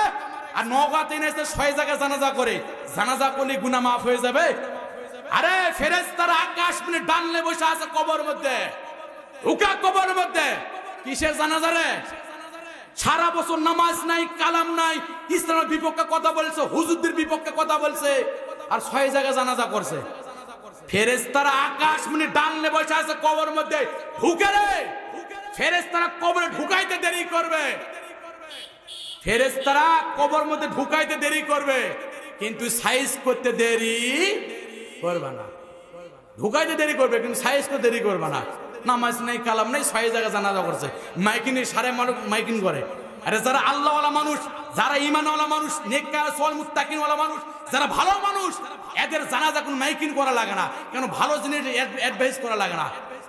আর নওগাঁতে এনেছে 6 জায়গায় জানাজা করে, জানাজা করলে গুনাহ মাফ হয়ে যাবে? আরে ফেরেশতারা আকাশ মানে ডানলে বসে আছে কবর মধ্যে, ঢুকা কবর মধ্যে, কিসের জানাজা রে? সারা বছর নামাজ নাই, কালাম নাই, ইসলামের বিপক্ষে কথা বলছে, হুজুরদের বিপক্ষে কথা বলছে, আর 6 জায়গায় জানাজা করছে। ফেরেশতারা আকাশ মানে ডানলে বসে আছে কবর মধ্যে, ঢুকে রে। ফেরেশতারা কবরে ঢুকাইতে দেরি করবে, ফেরেশতারা কবর মধ্যে ঢুকাইতে দেরি করবে, কিন্তু সাইজ করতে দেরি করবে না। ঢুকাইতে দেরি করবে কিন্তু সাইজ করতে দেরি করবে না। নামাজ নাই, কালাম নাই, 6 জায়গায় জানাজা করছে, মাইকিং সারে মানুষ মাইকিং করে। আরে যারা আল্লাহওয়ালা মানুষ, যারা ঈমানওয়ালা মানুষ, নেককার সওয়াল মুত্তাকিনওয়ালা মানুষ, যারা ভালো মানুষ, এদের জানাজা কোনো মাইকিং করা লাগে না, কেন ভালো জিনিস অ্যাডভাইস করা লাগে না,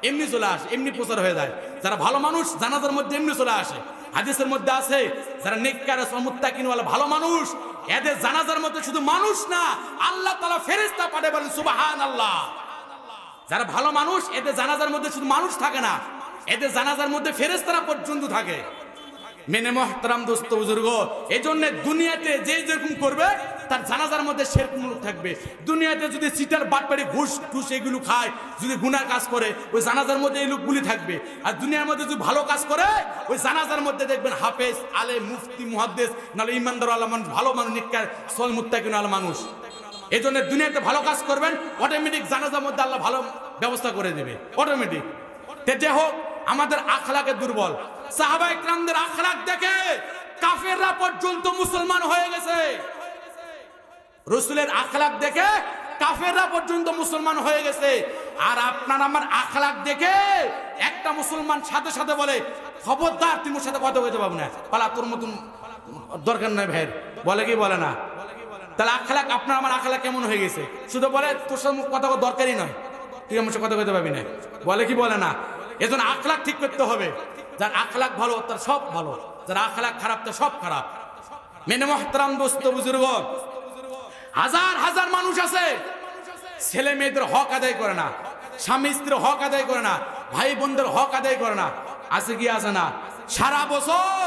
এমনি চলে আসে, এমনি প্রচার হয়ে যায়। যারা ভালো মানুষ জানাজার মধ্যে এমনি চলে আসে। হাদিসের মধ্যে আছে যারা নেককার সওয়াল মুত্তাকিনওয়ালা ভালো মানুষ, এদের জানাজার মধ্যে শুধু মানুষ না, আল্লাহ তাআলা ফেরেশতা পাঠায়, বলেন সুবহানাল্লাহ। যারা ভালো মানুষ, এদের জানাজার মধ্যে শুধু মানুষ থাকে না, এদের জানাজার মধ্যে ফেরেশতারা পর্যন্ত থাকে। মেনে মহতারাম দোস্ত বুজুর্গ, এই জন্য দুনিয়াতে যে যেরকম করবে তার জানাজার মধ্যে সেরকম লোক থাকবে। দুনিয়াতে যদি সিটার বাটপাড়ি ঘুষ ঘুষ এগুলো খায়, যদি গুনার কাজ করে, ওই জানাজার মধ্যে এই লোকগুলি থাকবে। আর দুনিয়ার মধ্যে যদি ভালো কাজ করে, ওই জানাজার মধ্যে দেখবেন হাফেজ, আলেম, মুফতি, মুহাদ্দিস, নাহলে ইমানদার আলা মানুষ, ভালো মানুষ, নেককার সওয়াল মুত্তাকিন আলা মানুষ। এই জন্য দুনিয়াতে ভালো কাজ করবেন, অটোমেটিক জানাজার মধ্যে আল্লাহ ভালো ব্যবস্থা করে দেবে, অটোমেটিক। যে হোক, আমাদের আখলাকে দুর্বল। সাহাবায়ে কেরামদের আখলাক দেখে কাফেররা পর্যন্ত মুসলমান হয়ে গেছে। রাসূলের আখলাক দেখে কাফেররা পর্যন্ত মুসলমান হয়ে গেছে। আর আপনার আমার আখলাক দেখে একটা মুসলমান সাথে সাথে বলে, খবরদার তুমি ওর সাথে কথা বলতে পারবো না, পালা, তোর মতন দরকার নাই ভাইয়ের, বলে কি বলে না? তাহলে আখলাক, আপনার আমার আখলাক কেমন হয়ে গেছে? শুধু বলে তোর সাথে কথা দরকারই নয়, তুই আমার সাথে কথা বলতে পারবি না, বলে কি বলে না? এজন্য আখলাক ঠিক করতে হবে। যার আখলাক ভালো তার সব ভালো, যার আখলাক খারাপ তার সব খারাপ। মেনে মহতারাম দোস্ত বুজুর্গ, হাজার হাজার মানুষ আছে ছেলে মেয়েদের হক আদায় করে না, স্বামী স্ত্রীর হক আদায় করে না, ভাই বোনদের হক আদায় করে না। আছে কি আছে না? সারা বছর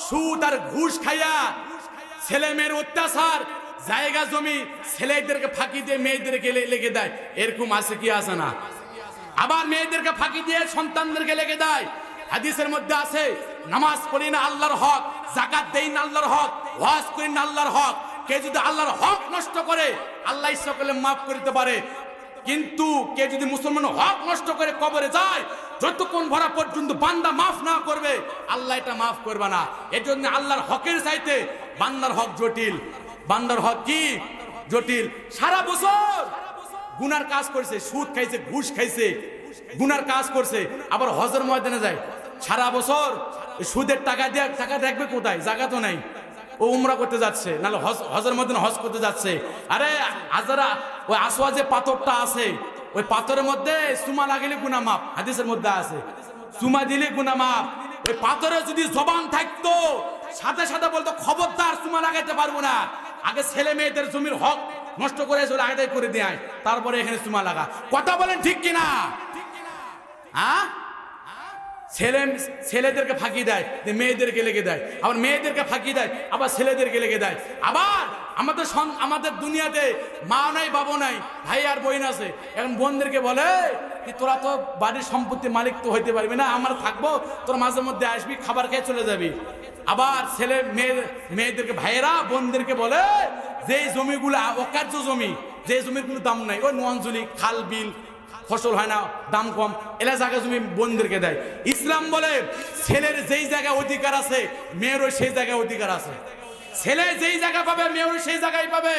সুদ আর ঘুষ খাইয়া ছেলে মেয়ের অত্যাচার, জায়গা জমি ছেলেদেরকে ফাঁকি দিয়ে মেয়েদেরকে লেগে দেয়, এরকম আছে কি আছে না? আবার মেয়েদেরকে ফাঁকি দিয়ে সন্তানদেরকে লেগে দেয়। হাদিসের মধ্যে আছে, নামাজ পড়ি না আল্লাহর হক, যাকাত দেই না আল্লাহর হক, ওয়াজ করি না আল্লাহর হক। কে যদি আল্লাহর হক নষ্ট করে, আল্লাহ ইচ্ছা করলে মাফ করতে পারে, কিন্তু কে যদি মুসলমান হক নষ্ট করে কবরে যায়, যতক্ষণ ভরা পর্যন্ত বান্দা মাফ না করবে, আল্লাহ এটা মাফ করবে না। এজন্য আল্লাহর হকের চাইতে বান্দার হক জটিল। বান্দার হক কি জটিল? সারা বছর গুনার কাজ করছে, সুদ খাইছে, ঘুষ খাইছে, গুনার কাজ করছে, আবার হজের ময়দানে যায়, সারা বছর সুদের টাকা দিয়ে টাকা দেখবে কোথায়? জায়গা তো নাই, ও উমরা করতে যাচ্ছে, নাহলে হজের ময়দানে হজ করতে যাচ্ছে। আরে আজারা ওই আসোয়া যে পাথরটা আছে, ওই পাথরের মধ্যে চুমা লাগিলে গুনাহ মাফ, হাদিসের মধ্যে আছে, চুমা দিলে গুনাহ মাফ। ওই পাথরে যদি জবান থাকতো, সাথে সাথে বলতো, খবরদার চুমা লাগাইতে পারবো না, আগে ছেলে মেয়েদের জমির হক নষ্ট করে চলে আদায় করে দেয়, তারপরে এখানে চুমা লাগা। কথা বলেন ঠিক কিনা? হ্যাঁ, ছেলেদেরকে ফাঁকি দেয়, মেয়েদেরকে লেগে দেয়, আবার মেয়েদেরকে ফাঁকি দেয়, আবার ছেলেদেরকে লেগে দেয়। আবার আমাদের দুনিয়াতে মা নাই, বাবা নাই, ভাই আর বোন আছে, এখন বোনদেরকে বলে কি তোরা তো বাড়ির সম্পত্তির মালিক তো হইতে পারবি না, আমরা থাকবো, তোর মাঝে মধ্যে আসবি, খাবার খেয়ে চলে যাবি। আবার মেয়েদেরকে ভাইয়েরা বোনদেরকে বলে যে জমিগুলো অকার্য জমি, যে জমির কোনো দাম নাই, ওই নোয়াঞ্জলি, খাল বিল, ফসল হয় না, দাম কম, এলা জায়গা জমি বোনদেরকে দেয়। ইসলাম বলে ছেলের যেই জায়গায় অধিকার আছে, মেয়েরও সেই জায়গায় অধিকার আছে। ছেলে যেই জায়গা পাবে, মেয়েরও সেই জায়গায় পাবে।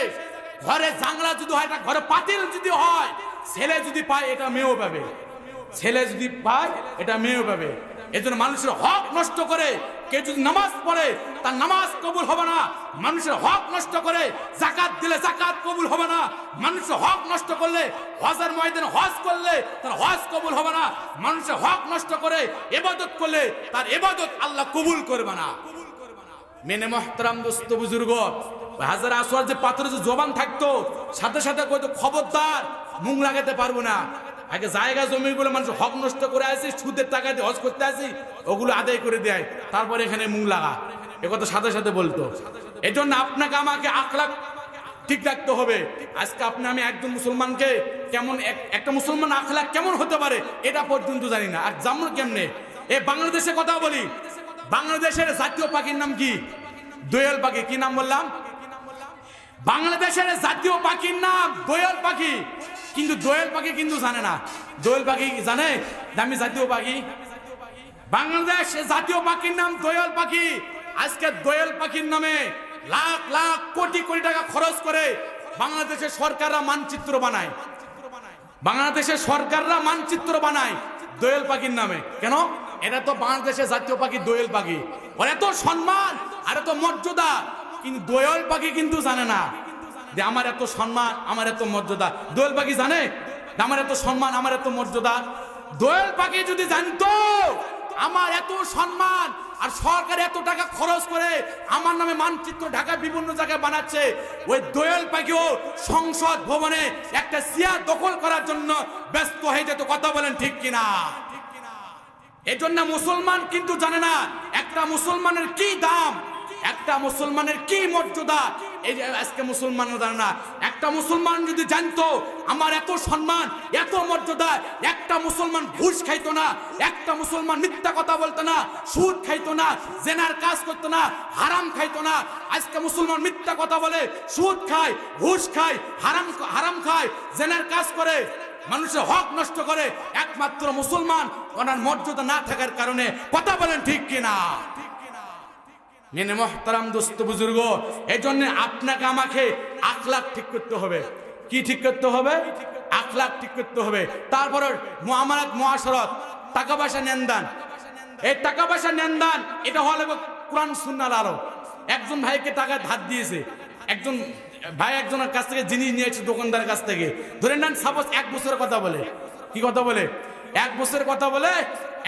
ঘরে জাংলা যদি হয়, ঘরে পাতিল যদি হয়, ছেলে যদি পায় এটা মেয়েও পাবে, ছেলে যদি পায় এটা মেয়েও পাবে। এজন্য মানুষের হক নষ্ট করে কেউ যদি নামাজ পড়ে, তার নামাজ কবুল হবে না। মানুষের হক নষ্ট করে যাকাত দিলে যাকাত কবুল হবে না। মানুষের হক নষ্ট করলে, হজের ময়দানে হজ করলে তার হজ কবুল হবে না। মানুষের হক নষ্ট করে ইবাদত করলে তার ইবাদত আল্লাহ কবুল করবে না। মেনে মহতারাম দোস্ত বুজুর্গ, হাজার আসওয়ার যে পাথরে যে জবান থাকতো, সাথে সাথে কইতো খবরদার মুখ লাগাতে পারবো না, আগে জায়গা জমিগুলো মানুষ হক নষ্ট করে আসি, সুদের টাকা দিয়ে হজ করতে আসি, ওগুলো আদায় করে দেয়, তারপরে এখানে মুখ লাগা, এ কথা সাথে সাথে বলতো। এই জন্য আপনাকে আমাকে আখলাক ঠিক রাখতে হবে। আজকে আমি একজন মুসলমানকে কেমন একটা মুসলমান আখলাক কেমন হতে পারে এটা পর্যন্ত জানি না। আর যেমন কেমনে এই বাংলাদেশের কথা বলি, বাংলাদেশের জাতীয় পাখির নাম কি? দোয়েল পাখি। কি নাম বললাম? বাংলাদেশের জাতীয় পাখির নাম দোয়েল পাখি, কিন্তু দোয়েল পাখি কিন্তু জানে না। দোয়েল পাখি জানে দামি জাতীয় পাখি? বাংলাদেশের জাতীয় পাখির নাম দোয়েল পাখি। আজকে দোয়েল পাখির নামে লাখ লাখ কোটি কোটি টাকা খরচ করে বাংলাদেশের সরকাররা মানচিত্র বানায়, বাংলাদেশের সরকাররা মানচিত্র বানায় দোয়েল পাখির নামে। কেন? এটা তো বাংলাদেশের জাতীয় পাখি দোয়েল পাখি, ওর এত সম্মান আর এত মর্যাদা, কিন্তু দোয়েল পাখি কিন্তু জানে না যে আমার এত সম্মান, আমার এত মর্যাদা। দোয়েল পাখি জানে আমার এত সম্মান, আমার এত মর্যাদা? দোয়েল পাখি যদি জানতো আমার এত সম্মান আর সরকার এত টাকা খরচ করে আমার নামে মানচিত্র ঢাকা বিভিন্ন জায়গায় বানাচ্ছে, ওই দোয়েল পাখিও সংসদ ভবনে একটা চেয়ার দখল করার জন্য ব্যস্ত হয়ে যেত। কথা বলেন ঠিক কিনা? এই জন্য মুসলমান কিন্তু জানে না একটা মুসলমানের কি দাম, একটা মুসলমানের কি মর্যাদা। এই যে আজকে মুসলমান জানে না। একটা মুসলমান যদি জানতো আমার এত সম্মান, এত মর্যাদা, একটা মুসলমান ঘুষ খাইতো না, একটা মুসলমান মিথ্যা কথা বলতো না, সুদ খাইতো না, জেনার কাজ করতো না, হারাম খাইতো না। আজকে মুসলমান মিথ্যা কথা বলে, সুদ খায়, ঘুষ খায়, হারাম খায়, জেনার কাজ করে, মানুষের হক নষ্ট করে, একমাত্র মুসলমান ওনার মর্যাদা না থাকার কারণে। কথা বলেন ঠিক কিনা? মেনে মহতারাম দোস্ত বুজুর্গ, এই জন্য আপনাকে আমাকে আখলাক ঠিক করতে হবে। কি ঠিক করতে হবে? আখলাক ঠিক করতে হবে। তারপরে মুআমালাত, মুআশারাত, টাকা পয়সা নেনদান। এই টাকা পয়সা নেনদান এটা হলো কোরআন সুন্নাহর আলো। একজন ভাইকে টাকা ধার দিয়েছে, একজন ভাই একজনের কাছ থেকে জিনিস নিয়েছে দোকানদারের কাছ থেকে, ধরে নেন সাপোজ 1 বছরের কথা বলে। কি কথা বলে? 1 বছরের কথা বলে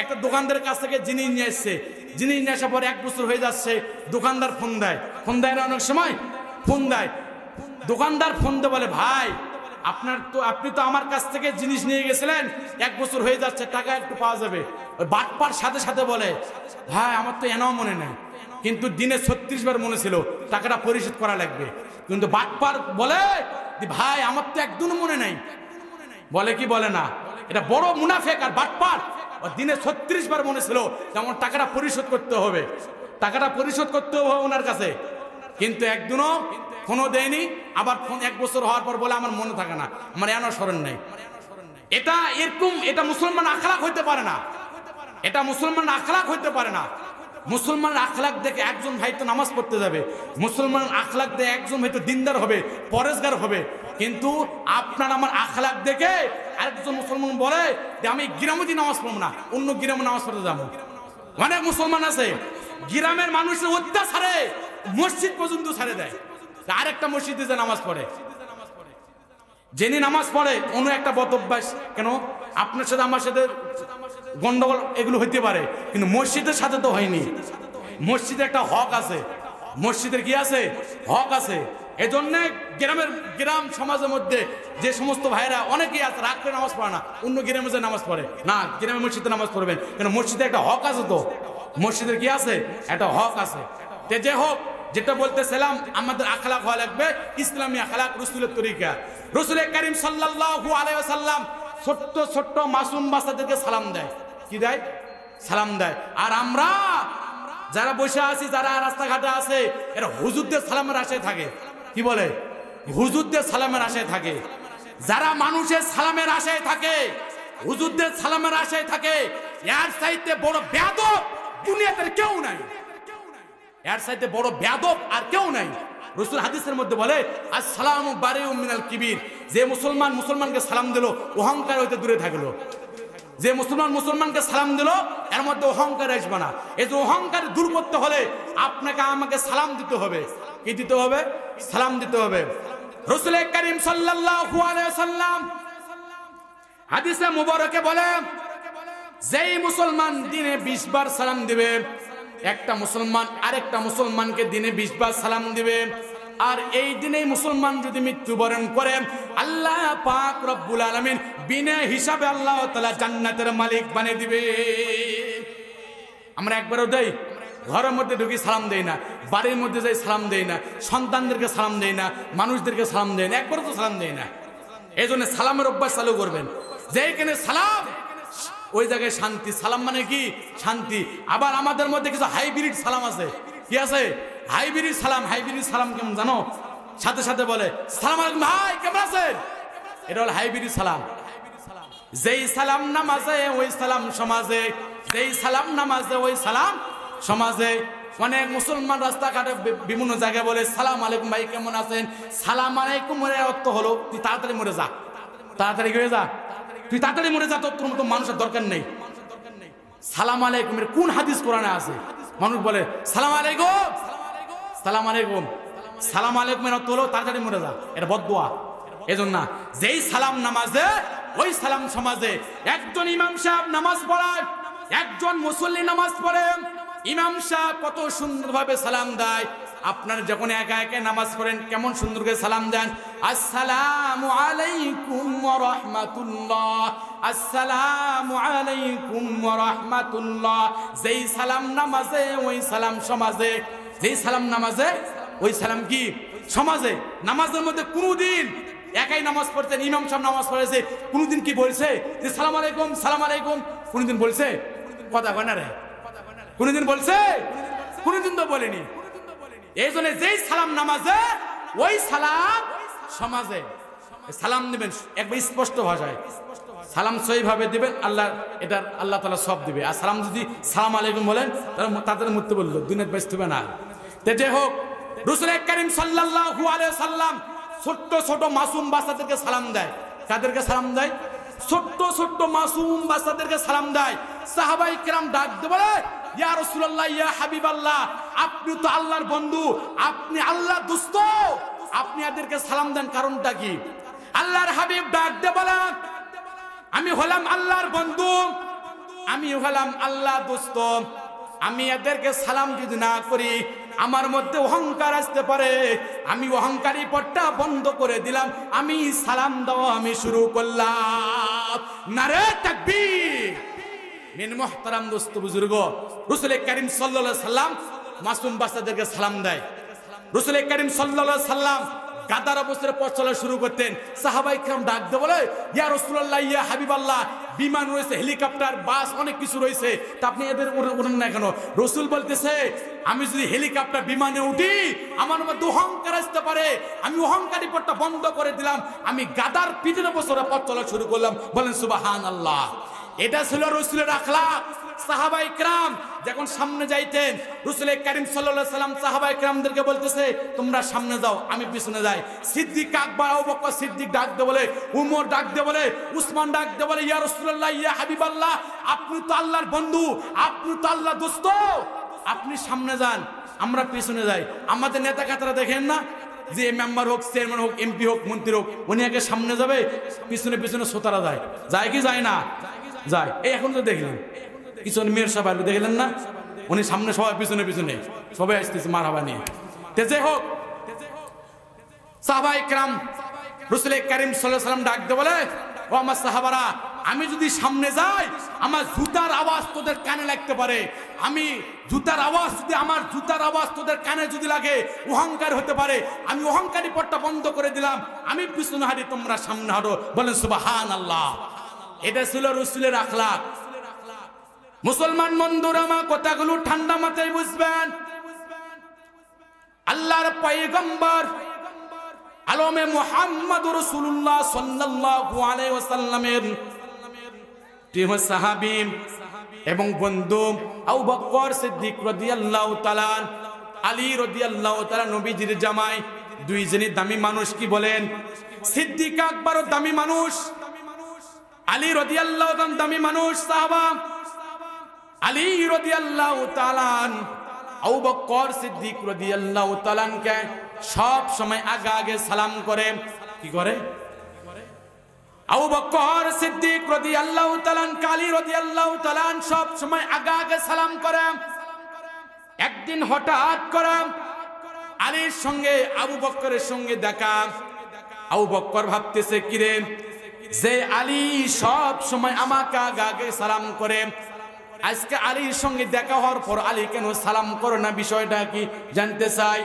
একটা দোকানদারের কাছ থেকে জিনিস নিয়ে এসছে। জিনিস নিয়ে আসার পর 1 বছর হয়ে যাচ্ছে, দোকানদার ফোন দেয়। ফোন দেয় না অনেক সময়? ফোন দেয়। দোকানদার ফোন দিয়ে বলে, ভাই আপনি তো আমার কাছ থেকে জিনিস নিয়ে গেছিলেন, 1 বছর হয়ে যাচ্ছে, টাকা একটু পাওয়া যাবে? ওই বাটপার সাথে সাথে বলে, ভাই আমার তো এনাও মনে নেই, কিন্তু দিনে 36 বার মনে ছিল টাকাটা পরিশোধ করা লাগবে। কিন্তু বাটপার বলে, ভাই আমার তো একদমই মনে নাই। বলে কি বলে না? এটা বড় মুনাফেক আর বাটপার। দিনে 36 বার মনে ছিল যেমন টাকাটা পরিশোধ করতে হবে, টাকাটা পরিশোধ করতে হবে ওনার কাছে, কিন্তু একদিনও ফোনও দেয়নি। আবার ফোন 1 বছর হওয়ার পর বলে আমার মনে থাকে না, আমার এনো স্মরণ নেই। এটা এরকম, এটা মুসলমান আখলাক হইতে পারে না। এটা মুসলমান আখলাক হইতে পারে না। মুসলমান আখলাক দেখে একজন ভাই তো নামাজ পড়তে যাবে, মুসলমান আখলাক দেখে একজন ভাই তো দিনদার হবে, পরেশগার হবে, কিন্তু আপনার আমার আখলাক দেখে আরেকজন মুসলমান বলে যে আমি গ্রামে নামাজ পড়বো না, অন্য গ্রামে নামাজ পড়তে যাবো। অনেক মুসলমান আছে গ্রামের মানুষের অত্যাচারে মসজিদ পর্যন্ত ছেড়ে দেয়, আরেকটা মসজিদে যে নামাজ পড়ে। যিনি নামাজ পড়ে অন্য একটা বদ অভ্যাস। কেন? আপনার সাথে আমার সাথে গন্ডগোল এগুলো হইতে পারে, কিন্তু মসজিদের সাথে তো হয়নি। মসজিদে একটা হক আছে, মসজিদের কি আছে? হক আছে। এজন্য গ্রাম সমাজের মধ্যে যে সমস্ত ভাইরা অনেকেই আছে রাত্রে নামাজ পড়ে না, অন্য গ্রামে যে নামাজ পড়ে না, গ্রামে মসজিদে নামাজ পড়বেন, কেন? মসজিদে একটা হক আছে। তো মসজিদের কি আছে? একটা হক আছে। যে হোক, যেটা বলতেছিলাম, আমাদের আখলাক হওয়া লাগবে ইসলামী আখলাক, রাসূলের তরিকা। রাসূল করিম সাল্লাল্লাহু আলাইহি ওয়াসাল্লাম ছোট্ট ছোট্ট মাসুম বাচ্চাদেরকে সালাম দেয়। কি দেয়? সালাম দেয়। আর আমরা যারা বসে আছি, যারা রাস্তাঘাটে আছে, এরা হুজুরদের সালামের আশায় থাকে। কি বলে? হুজুরদের সালামের আশায় থাকে। যারা মানুষের সালামের আশায় থাকে, হুজুরদের সালামের আশায় থাকে, এর চাইতে বড় বেয়াদব দুনিয়াতে কেউ নাই। এর চাইতে বড় বেয়াদব আর কেউ নাই। রাসূল হাদিসের মধ্যে বলে, আসসালামু বারিউম মিনাল কিবির। যে মুসলমান মুসলমানকে সালাম দিল, অহংকার হইতে দূরে থাকলো। যে মুসলমান মুসলমানকে সালাম দিল, এর মধ্যে অহংকার আসবে না। এই যে অহংকার দূর করতে হলে আপনাকে আমাকে সালাম দিতে হবে। কি দিতে হবে? সালাম দিতে হবে। রাসূল করিম সাল্লাল্লাহু আলাইহি ওয়াসাল্লাম হাদিসে মুবারকে বলে, যেই মুসলমান দিনে 20 বার সালাম দিবে, একটা মুসলমান আরেকটা মুসলমানকে দিনে 20 বার সালাম দিবে, আর এই দিনেই মুসলমান যদি মৃত্যুবরণ করে আল্লাহ পাক রব্বুল আলামিন বিনা হিসাবে আল্লাহ তাআলা জান্নাতের মালিক বানিয়ে দিবে। আমরা একবারও দেই, ঘরের মধ্যে ঢুকি সালাম দেই না, বাড়ির মধ্যে যাই সালাম দেই না, সন্তানদেরকে সালাম দেই না, মানুষদেরকে সালাম দেই না, একবারও তো সালাম দেই না। এই জন্য সালামের অভ্যাস চালু করবেন, যেখানে সালাম ওই জায়গায় শান্তি। সালাম মানে কি? শান্তি। আবার আমাদের মধ্যে কিছু হাইব্রিড সালাম আছে। কি আছে? হাইব্রিড সালাম। হাইব্রিড সালাম কেমন জানো? সাথে সাথে বলে সালাম আলাইকুম ভাই, কেমন আছেন? এটা হলো হাইব্রিড সালাম। যেই সালাম নামাজে ওই সালাম সমাজে, যেই সালাম নামাজে ওই সালাম সমাজে। অনেক মুসলমান রাস্তাঘাটে বিভিন্ন জায়গায় বলে সালাম আলাইকুম ভাই, কেমন আছেন? সালাম আলাইকুম এর অর্থ হলো তুই তাড়াতাড়ি মরে যা, তাড়াতাড়ি হয়ে যা, তুই তাড়াতাড়ি মরে যা, তোর মতো মানুষের দরকার নেই। সালাম আলাইকুমের কোন হাদিস কোরআনে আছে? মানুষ বলে সালাম আলাইকুম, সালাম আলাইকুম। সালাম আলাইকুমের অর্থ হলো তাড়াতাড়ি মরে যা, এটা বদদুয়া। এজন্য না, যেই সালাম নামাজে ওই সালাম সমাজে। একজন ইমাম সাহেব নামাজ পড়ায়, একজন মুসল্লি নামাজ পড়ে, ইমাম সাহেব কত সুন্দরভাবে সালাম দেয়। আপনারা যখন একা একা নামাজ পড়েন কেমন সুন্দর করে সালাম দেন, আসসালামু আলাইকুম ওয়া রাহমাতুল্লাহ, আসসালামু আলাইকুম ওয়া রাহমাতুল্লাহ। যেই সালাম নামাজে ওই সালাম সমাজে, যেই সালাম নামাজে ওই সালাম কি সমাজে। নামাজের মধ্যে কোনদিন একাই নামাজ পড়তেন, ইমাম সাহেব নামাজ পড়েছে, কোনদিন কি বলছে যে সালাম আলাইকুম সালাম আলাইকুম? কোনদিন বলছে? কথা কয় না রে, কোনদিন বলছে? কোনদিন তো বলেনি। এই জন্য যেই সালাম নামাজে ওই সালাম সমাজে। সালাম দিবেন একবার স্পষ্ট ভাষায়, সালাম সহিভাবে দিবেন, আল্লাহ এটা আল্লাহ তাআলা সব দিবে। আর সালাম যদি সালাম আলাইকুম বলেন তাহলে তাদের মধ্যে বললো দুনিয়াতে বেঁচতে হবে না। যে হোক, রাসূল কারীম সাল্লাল্লাহু আলাইহি ওয়াসাল্লাম ছোট্ট ছোট মাসুম বাচ্চাদেরকে সালাম দেয়। কাদেরকে সালাম দেয়? ছোট্ট ছোট্ট মাসুম বাচ্চাদেরকে সালাম দেয়। সাহাবায়ে কেরাম ডাক দিয়ে বলে ইয়া রাসূলুল্লাহ, ইয়া হাবিবাল্লাহ, আপনি তো আল্লাহর বন্ধু, আপনি আল্লাহর দোস্ত, আপনি এদেরকে সালাম দেন, কারণটা কি? আল্লাহর হাবিব ডাক দিয়ে বলেন আমি হলাম আল্লাহর বন্ধু, আমি হলাম আল্লাহর দোস্ত, আমি এদেরকে সালাম যদি না করি আমার মধ্যে অহংকার আসতে পারে, আমি অহংকারী পট্টা বন্ধ করে দিলাম, আমি সালাম দেওয়া আমি শুরু করলাম। নারে তাকবীর। মিন মুহতারাম দোস্ত বুজুর্গ, রাসূল কারীম সাল্লাল্লাহু আলাইহি সাল্লাম মাসুম বাচ্চাদেরকে সালাম দেয়। রাসূল কারীম সাল্লাল্লাহু আলাইহি সাল্লাম গাদার অবস্থায় পথ চলা শুরু করতেন। সাহাবায়ে কেরাম ডাক দিয়ে বলে ইয়া রাসূলুল্লাহ, ইয়া হাবিবাল্লাহ, বিমান রয়েছে, হেলিকপ্টার, বাস, অনেক কিছু রয়েছে, তা আপনি এদের উঠেন না কেন? রাসূল বলতেছে আমি যদি হেলিকপ্টার বিমানে উঠি আমার মধ্যে অহংকার আসতে পারে, আমি অহংকারী পথটা বন্ধ করে দিলাম, আমি গাদার পিঠের অবস্থায় পথ চলা শুরু করলাম। বলেন সুবহানাল্লাহ। এটা ছিল রাসূলের আখলাক। সাহাবায়ে কেরাম যখন সামনে যাইতেন রাসূল কারীম সাল্লাল্লাহু আলাইহি সাল্লাম সাহাবায়ে কেরামদেরকে বলতেছে তোমরা সামনে যাও, আমি পিছনে যাই। সিদ্দিক আকবর, আবু বকর সিদ্দিক ডাক দিয়ে বলে, উমর ডাক দিয়ে বলে, উসমান ডাক দিয়ে বলে ইয়া রাসূলুল্লাহ, ইয়া হাবিবাল্লাহ, আপনি তো আল্লাহর বন্ধু, আপনি তো আল্লাহর দোস্ত, আপনি সামনে যান, আমরা পিছনে যাই। আমাদের নেতা কাতারা দেখেন না, যে মেম্বার হোক, চেয়ারম্যান হোক, এমপি হোক, মন্ত্রী হোক, উনি আগে সামনে যাবে, পিছনে পিছনে শ্রোতারা যায়। যায় কি যায় না? যায়। এই এখন তো দেখলেন কিছু মেয়ের সবাই দেখলেন না, উনি সামনে সবাই পিছনে পিছনে সবাই আসতেছে মারহাবা নিয়ে। যে হোক, সাহাবায়ে কেরাম রাসূল কারীম সাল্লাল্লাহু আলাইহি ওয়াসাল্লাম ডাক দিয়ে বলে ও আমার সাহাবারা, আমি যদি সামনে যাই আমার জুতার আওয়াজ তোদের কানে লাগতে পারে, আমি জুতার আওয়াজ যদি আমার জুতার আওয়াজ তোদের কানে যদি লাগে অহংকার হতে পারে, আমি অহংকারী পথটা বন্ধ করে দিলাম, আমি পিছনে হাঁটি, তোমরা সামনে হাঁটো। বলেন সুবহানাল্লাহ। এটা ছিল রাসূলের আখলাক। মুসলমান বন্ধুরা আমার কথাগুলো ঠান্ডা মাথায় বুঝবেন। আল্লাহর পয়গম্বর আলমে মুহাম্মদুর রাসূলুল্লাহ সাল্লাল্লাহু আলাইহি ওয়াসাল্লামের প্রিয় সাহাবী এবং বন্ধু আবু বকর সিদ্দিক রাদিয়াল্লাহু তাআলা, আলী রাদিয়াল্লাহু তাআলা, নবীজির জামাই, দুইজনই দামি মানুষ। কি বলেন? সিদ্দিক আকবরও দামি মানুষ, আলী রাদিয়াল্লাহু তাআলা দামি মানুষ, সাহাবা। আলী রাদিয়াল্লাহু তাআলা আবু বকর সিদ্দিক রাদিয়াল্লাহু তাআলাকে সব সময় আগে আগে সালাম করে। কি করে? আবু বকর সিদ্দিক রাদিয়াল্লাহু তাআলা আলী রাদিয়াল্লাহু তাআলা সব সময় আগে আগে সালাম করে। একদিন হঠাৎ করে আলীর সঙ্গে আবু বকরের সঙ্গে দেখা। আবু বকর ভাবতেছে কিরে, যে আলী সব সময় আমাকে আগে সালাম করে, আজকে আলীর সঙ্গে দেখা হওয়ার পর আলী কেন সালাম করে না, বিষয়টা কি জানতে চাই।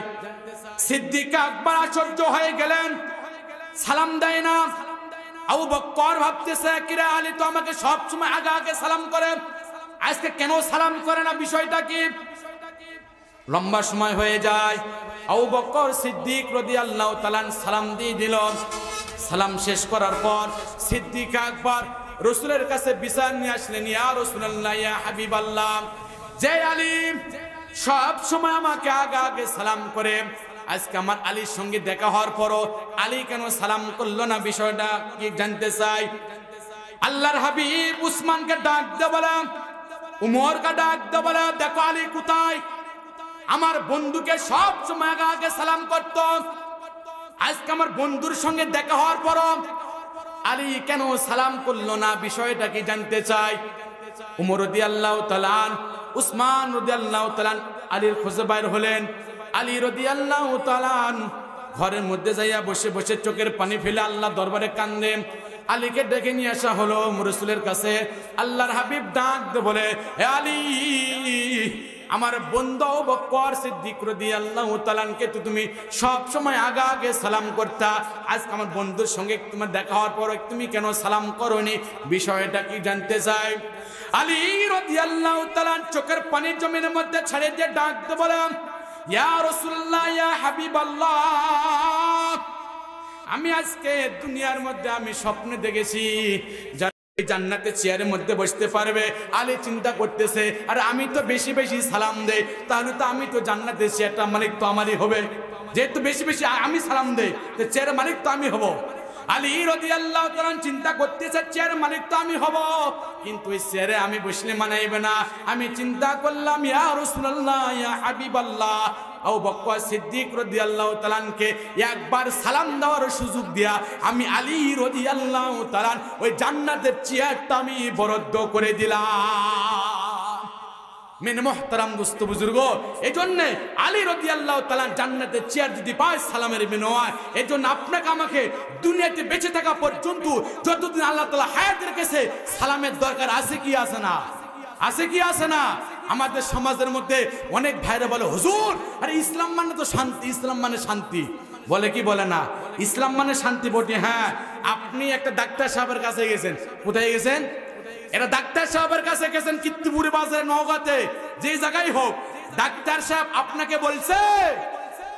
সিদ্দিক আকবর আশ্চর্য হয়ে গেলেন, সালাম দেয় না। আবু বকর ভাবতেছে কিরে, আলী তো আমাকে সব সময় আগে সালাম করে, আজকে কেন সালাম করে না, বিষয়টা কি। লম্বা সময় হয়ে যায়। আবু বকর সিদ্দিক রাদিয়াল্লাহু তাআলা সালাম দিয়ে দিল। সালাম শেষ করার পর সিদ্দিক আকবর রাসূলের কাছে বিচার নিয়ে আসলেন, ইয়া রাসূলুল্লাহ, ইয়া হাবিবাল্লাহ, যে আলী সব সময় আমাকে আগে সালাম করে, আজকে আমার আলীর সঙ্গে দেখা হওয়ার পরও আলী কেন সালাম করলো না, বিষয়টা কি জানতে চাই। আল্লাহর হাবিব উসমানকে ডাক দিয়ে বলে, উমরকে ডাক দিয়ে বলে, দেখো আলী কোথায়, আমার বন্ধুকে সব সময় আগে সালাম করত, আজকে আমার বন্ধুর সঙ্গে দেখা হওয়ার পরও আলী কেন সালাম করলো না, বিষয়টা কি জানতে চাই। উমর রাদিয়াল্লাহু তাআলা, উসমান রাদিয়াল্লাহু তাআলা আলীর খোঁজে বাইর হলেন। আলী রাদিয়াল্লাহু তাআলা ঘরের মধ্যে যাইয়া বসে বসে চোখের পানি ফেলে আল্লাহ দরবারে কান্দে। আলীকে ডেকে নিয়ে আসা হলো রাসূলের কাছে। আল্লাহর হাবিব ডাক দিয়ে বলে, হে আলী, আমার বন্ধু আবু বকর সিদ্দিক রাদিয়াল্লাহু তাআলা কে তো তুমি সব সময় আগে সালাম করতা, আজকে আমার বন্ধুর সঙ্গে তোমার দেখা হওয়ার পর তুমি কেন সালাম করোনি, বিষয়টা কি জানতে চাই। আলী রাদিয়াল্লাহু তাআলা চোখের পানি জমিনের মধ্যে ছেড়ে দিয়ে ডাক দিয়ে বলে, ইয়া রাসূলুল্লাহ, ইয়া হাবিবাল্লাহ, আমি আজকে দুনিয়ার মধ্যে আমি স্বপ্নে দেখেছি জান্নাতে চেয়ারের মধ্যে বসতে পারবে। আলী চিন্তা করতেছে, আর আমি তো বেশি বেশি সালাম দেই, তাহলে তো আমি তো জান্নাতের চেয়ারটা মালিক তো আমারই হবে, যেহেতু বেশি বেশি আমি সালাম দেই, তো চেয়ারের মালিক তো আমি হব। আলী রাদিয়াল্লাহু তাআলা চিন্তা করতেছে, চেয়ারের মালিক তো আমি হব, কিন্তু এই চেয়ারে আমি বসলে মানাইবে না। আমি চিন্তা করলাম, ইয়া রাসূলুল্লাহ, ইয়া হাবিবাল্লাহ, আবু বকর সিদ্দিক রাদিয়াল্লাহু তাআলা কে একবার সালাম দেওয়ার সুযোগ দিয়া আমি আলী রাদিয়াল্লাহু তাআলা ওই জান্নাতের চেয়ারটা আমি বরাদ্দ করে দিলাম। মেনে মুহতারাম দোস্ত বুজুর্গ, এজন্য আলী রাদিয়াল্লাহু তাআলা জান্নাতের চেয়ার যদি পায় সালামের বিনিময়, এজন্য আপনাকে আমাকে দুনিয়াতে বেঁচে থাকা পর্যন্ত যতদিন আল্লাহ তাআলা হায়াত রেখেছে সালামের দরকার আছে কি আছে না, আছে কি আছে না। আমাদের সমাজের মধ্যে অনেক ভাইরা বলে, হুজুর আরে ইসলাম মানে তো শান্তি, ইসলাম মানে শান্তি, বলে কি বলে না, ইসলাম মানে শান্তি বটে। হ্যাঁ, আপনি একটা ডাক্তার সাহেবের কাছে গেছেন, কোথায় গেছেন, এটা ডাক্তার সাহেবের কাছে গেছেন, কীর্তিপুরি বাজারে, নওগাঁতে, যে জায়গায় হোক, ডাক্তার সাহেব আপনাকে বলছে,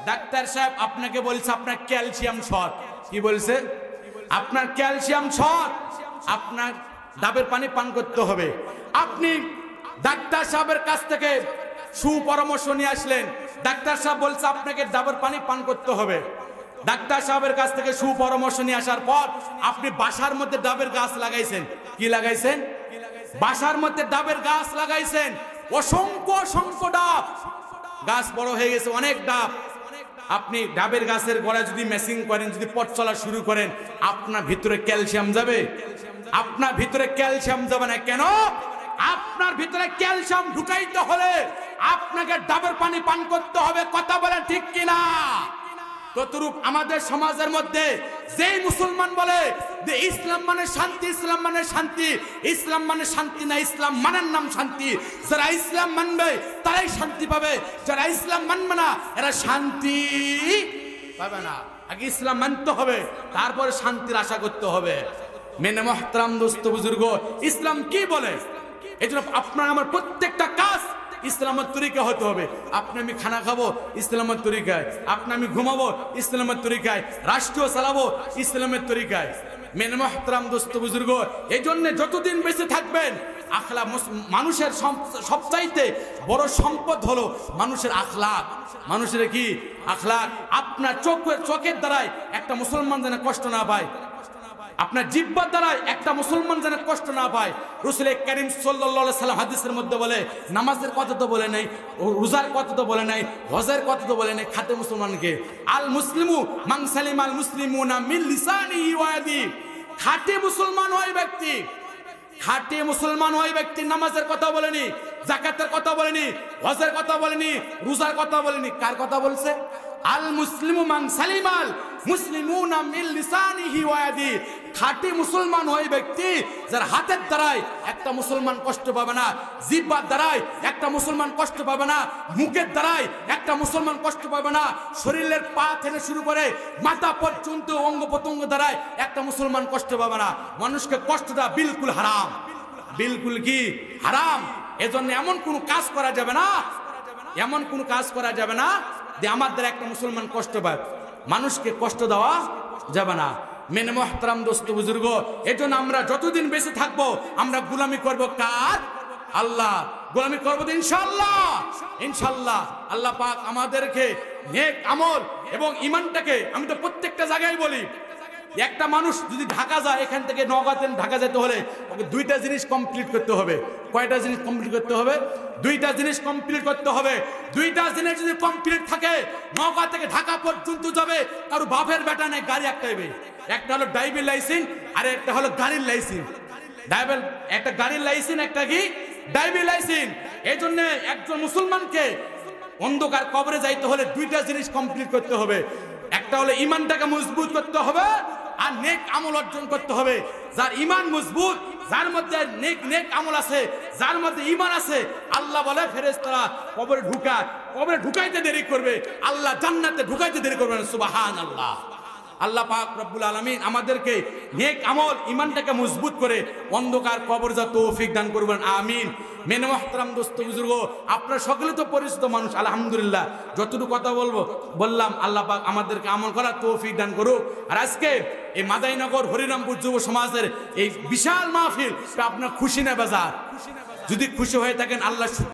ডাক্তার সাহেব আপনাকে বলছে আপনার ক্যালসিয়াম শর্ট, কি বলছে, আপনার ক্যালসিয়াম শর্ট, আপনার ডাবের পানি পান করতে হবে। আপনি ডাক্তার সাহেবের কাছ থেকে সুপরামর্শ নিয়ে আসলেন, ডাক্তার সাহেব বলছে আপনাকে ডাবের পানি পান করতে হবে। ডাক্তার সাহেবের কাছ থেকে সুপরামর্শ নিয়ে আসার পর আপনি বাসার মধ্যে ডাবের গাছ লাগাইছেন, কি লাগাইছেন, বাসার মধ্যে ডাবের গাছ লাগাইছেন, অসংখ্য অসংখ্য ডাব, গাছ বড় হয়ে গেছে, অনেক ডাব। আপনি ডাবের গাছের গোড়ায় যদি মেশিং করেন, যদি পথ চলা শুরু করেন, আপনার ভিতরে ক্যালসিয়াম যাবে, আপনার ভিতরে ক্যালসিয়াম যাবে না। কেন? আপনার ভিতরে ক্যালসিয়াম ঢুকাইতে হলে আপনাকে ডাবের পানি পান করতে হবে। কথা বলেন ঠিক কিনা? ততরূপ আমাদের সমাজের মধ্যে যেই মুসলমান বলে যে ইসলাম মানে শান্তি, ইসলাম মানে শান্তি, ইসলাম মানে শান্তি না, ইসলাম মানার নাম শান্তি। যারা ইসলাম মানবে তারাই শান্তি পাবে, যারা ইসলাম মানবে না এরা শান্তি পাবে না। আগে ইসলাম মানতে হবে, তারপরে শান্তির আশা করতে হবে। মেনে মুহতারাম দোস্ত বুজুর্গ, ইসলাম কি বলে? এই জন্য আপনার আমার প্রত্যেকটা কাজ ইসলামের তরিকা হতে হবে। আপনি আমি খানা খাবো ইসলামের তরিকায়, আপনি আমি ঘুমাবো ইসলামের তরিকায়, রাষ্ট্র চালাবো ইসলামের তরিকায়। মেনে মুহতারাম দোস্ত বুজুর্গ, এই জন্য যতদিন বেঁচে থাকবেন আখলাক, মানুষের সবচাইতে বড় সম্পদ হলো মানুষের আখলাক। মানুষের কি আখলাক? আপনার চোখের দ্বারাই একটা মুসলমান যেন কষ্ট না পায়, আপনার জিহ্বার দ্বারাই একটা মুসলমান যেন কষ্ট না পায়। রাসূল কারীম সাল্লাল্লাহু আলাইহি সাল্লাম হাদিসের মধ্যে বলে, নামাজের কথা তো বলে নাই, রোজার কথা তো বলে নাই, হজের কথা তো বলে নাই, খাতে মুসলমানকে আল মুসলিমু মান সালিমা আল মুসলিমুনা মিন লিসানিহি ওয়া ইয়াদিহি। খাঁটি মুসলমান ওই ব্যক্তি, খাঁটি মুসলমান ওই ব্যক্তি নামাজের কথা বলেনি, যাকাতের কথা বলেনি, হজের কথা বলেনি, রোজার কথা বলেনি। কার কথা বলছে? আল মুসলিমু মান সালিমাল মুসলিমুনা মিন লিসানিহি ওয়া ইয়াদি। খাঁটি মুসলমান ওই ব্যক্তি যার হাতের দ্বারাই একটা মুসলমান কষ্ট পাবে না, জিহ্বার দ্বারাই একটা মুসলমান কষ্ট পাবে না, মুখের দ্বারাই একটা মুসলমান কষ্ট পাবে না, শরীরের পা থেকে শুরু করে মাথা পর্যন্ত অঙ্গ প্রত্যঙ্গ দ্বারাই একটা মুসলমান কষ্ট পাবে না। মানুষকে কষ্ট দেওয়া বিলকুল হারাম, বিলকুল কি হারাম। এজন্য এমন কোনো কাজ করা যাবে না, এমন কোনো কাজ করা যাবে না যে আমার দ্বারা একটা মুসলমান কষ্ট পায়। মানুষকে কষ্ট দেওয়া যাবে না। মেনে মোহতারাম দোস্ত বুজুর্গ, এজন্য আমরা যতদিন বেঁচে থাকবো আমরা গোলামি করব কার? আল্লাহ। গোলামি করবো তো ইনশাআল্লাহ, ইনশাআল্লাহ। আল্লাহ পাক আমাদেরকে নেক আমল এবং ঈমানটাকে, আমি তো প্রত্যেকটা জায়গায় বলি, একটা মানুষ যদি ঢাকা যায়, এখান থেকে নওগাঁতে ঢাকা যেতে হলে ওকে দুইটা জিনিস কমপ্লিট করতে হবে। কয়টা জিনিস কমপ্লিট করতে হবে? দুইটা জিনিস কমপ্লিট করতে হবে। দুইটা জিনিস যদি কমপ্লিট থাকে, নওগাঁ থেকে ঢাকা পর্যন্ত যাবে, কারো বাপের বেটা নেই, গাড়ি একটা হবে। একটা হলো ড্রাইভিং লাইসেন্স আর একটা হলো গাড়ির লাইসেন্স। ড্রাইভার একটা গাড়ির লাইসেন্স, একটা কি ড্রাইভিং লাইসেন্স। এই জন্য একজন মুসলমানকে অন্ধকার কবরে যাইতে হলে দুইটা জিনিস কমপ্লিট করতে হবে। একটা হলো ঈমানটাকে মজবুত করতে হবে আর নেক আমল অর্জন করতে হবে। যার ঈমান মজবুত, যার মধ্যে নেক আমল আছে, যার মধ্যে ঈমান আছে, আল্লাহ বলে ফেরেশতারা কবরে ঢুকাইতে দেরি করবে, আল্লাহ জান্নাতে ঢুকাইতে দেরি করবে না। সুবহানাল্লাহ। আল্লাহ পাক রব্বুল আলামিন আমাদেরকে নেক আমল ঈমানটাকে মজবুত করে অন্ধকার কবর যা তৌফিক দান করবেন, আমিন। মেনে মোহতারাম দোস্ত বুজুর্গ, আপনারা সকলে তো পরিচিত মানুষ, আলহামদুলিল্লাহ। যতটুকু কথা বললাম, আল্লাহ পাক আমাদেরকে আমল করার তৌফিক দান করুক। আর আজকে এই মাদারীনগর হরিরামপুর যুব সমাজের এই বিশাল মাহফিল, আপনার খুশি না বেজার? যদি খুশি হয়ে থাকেন আল্লাহ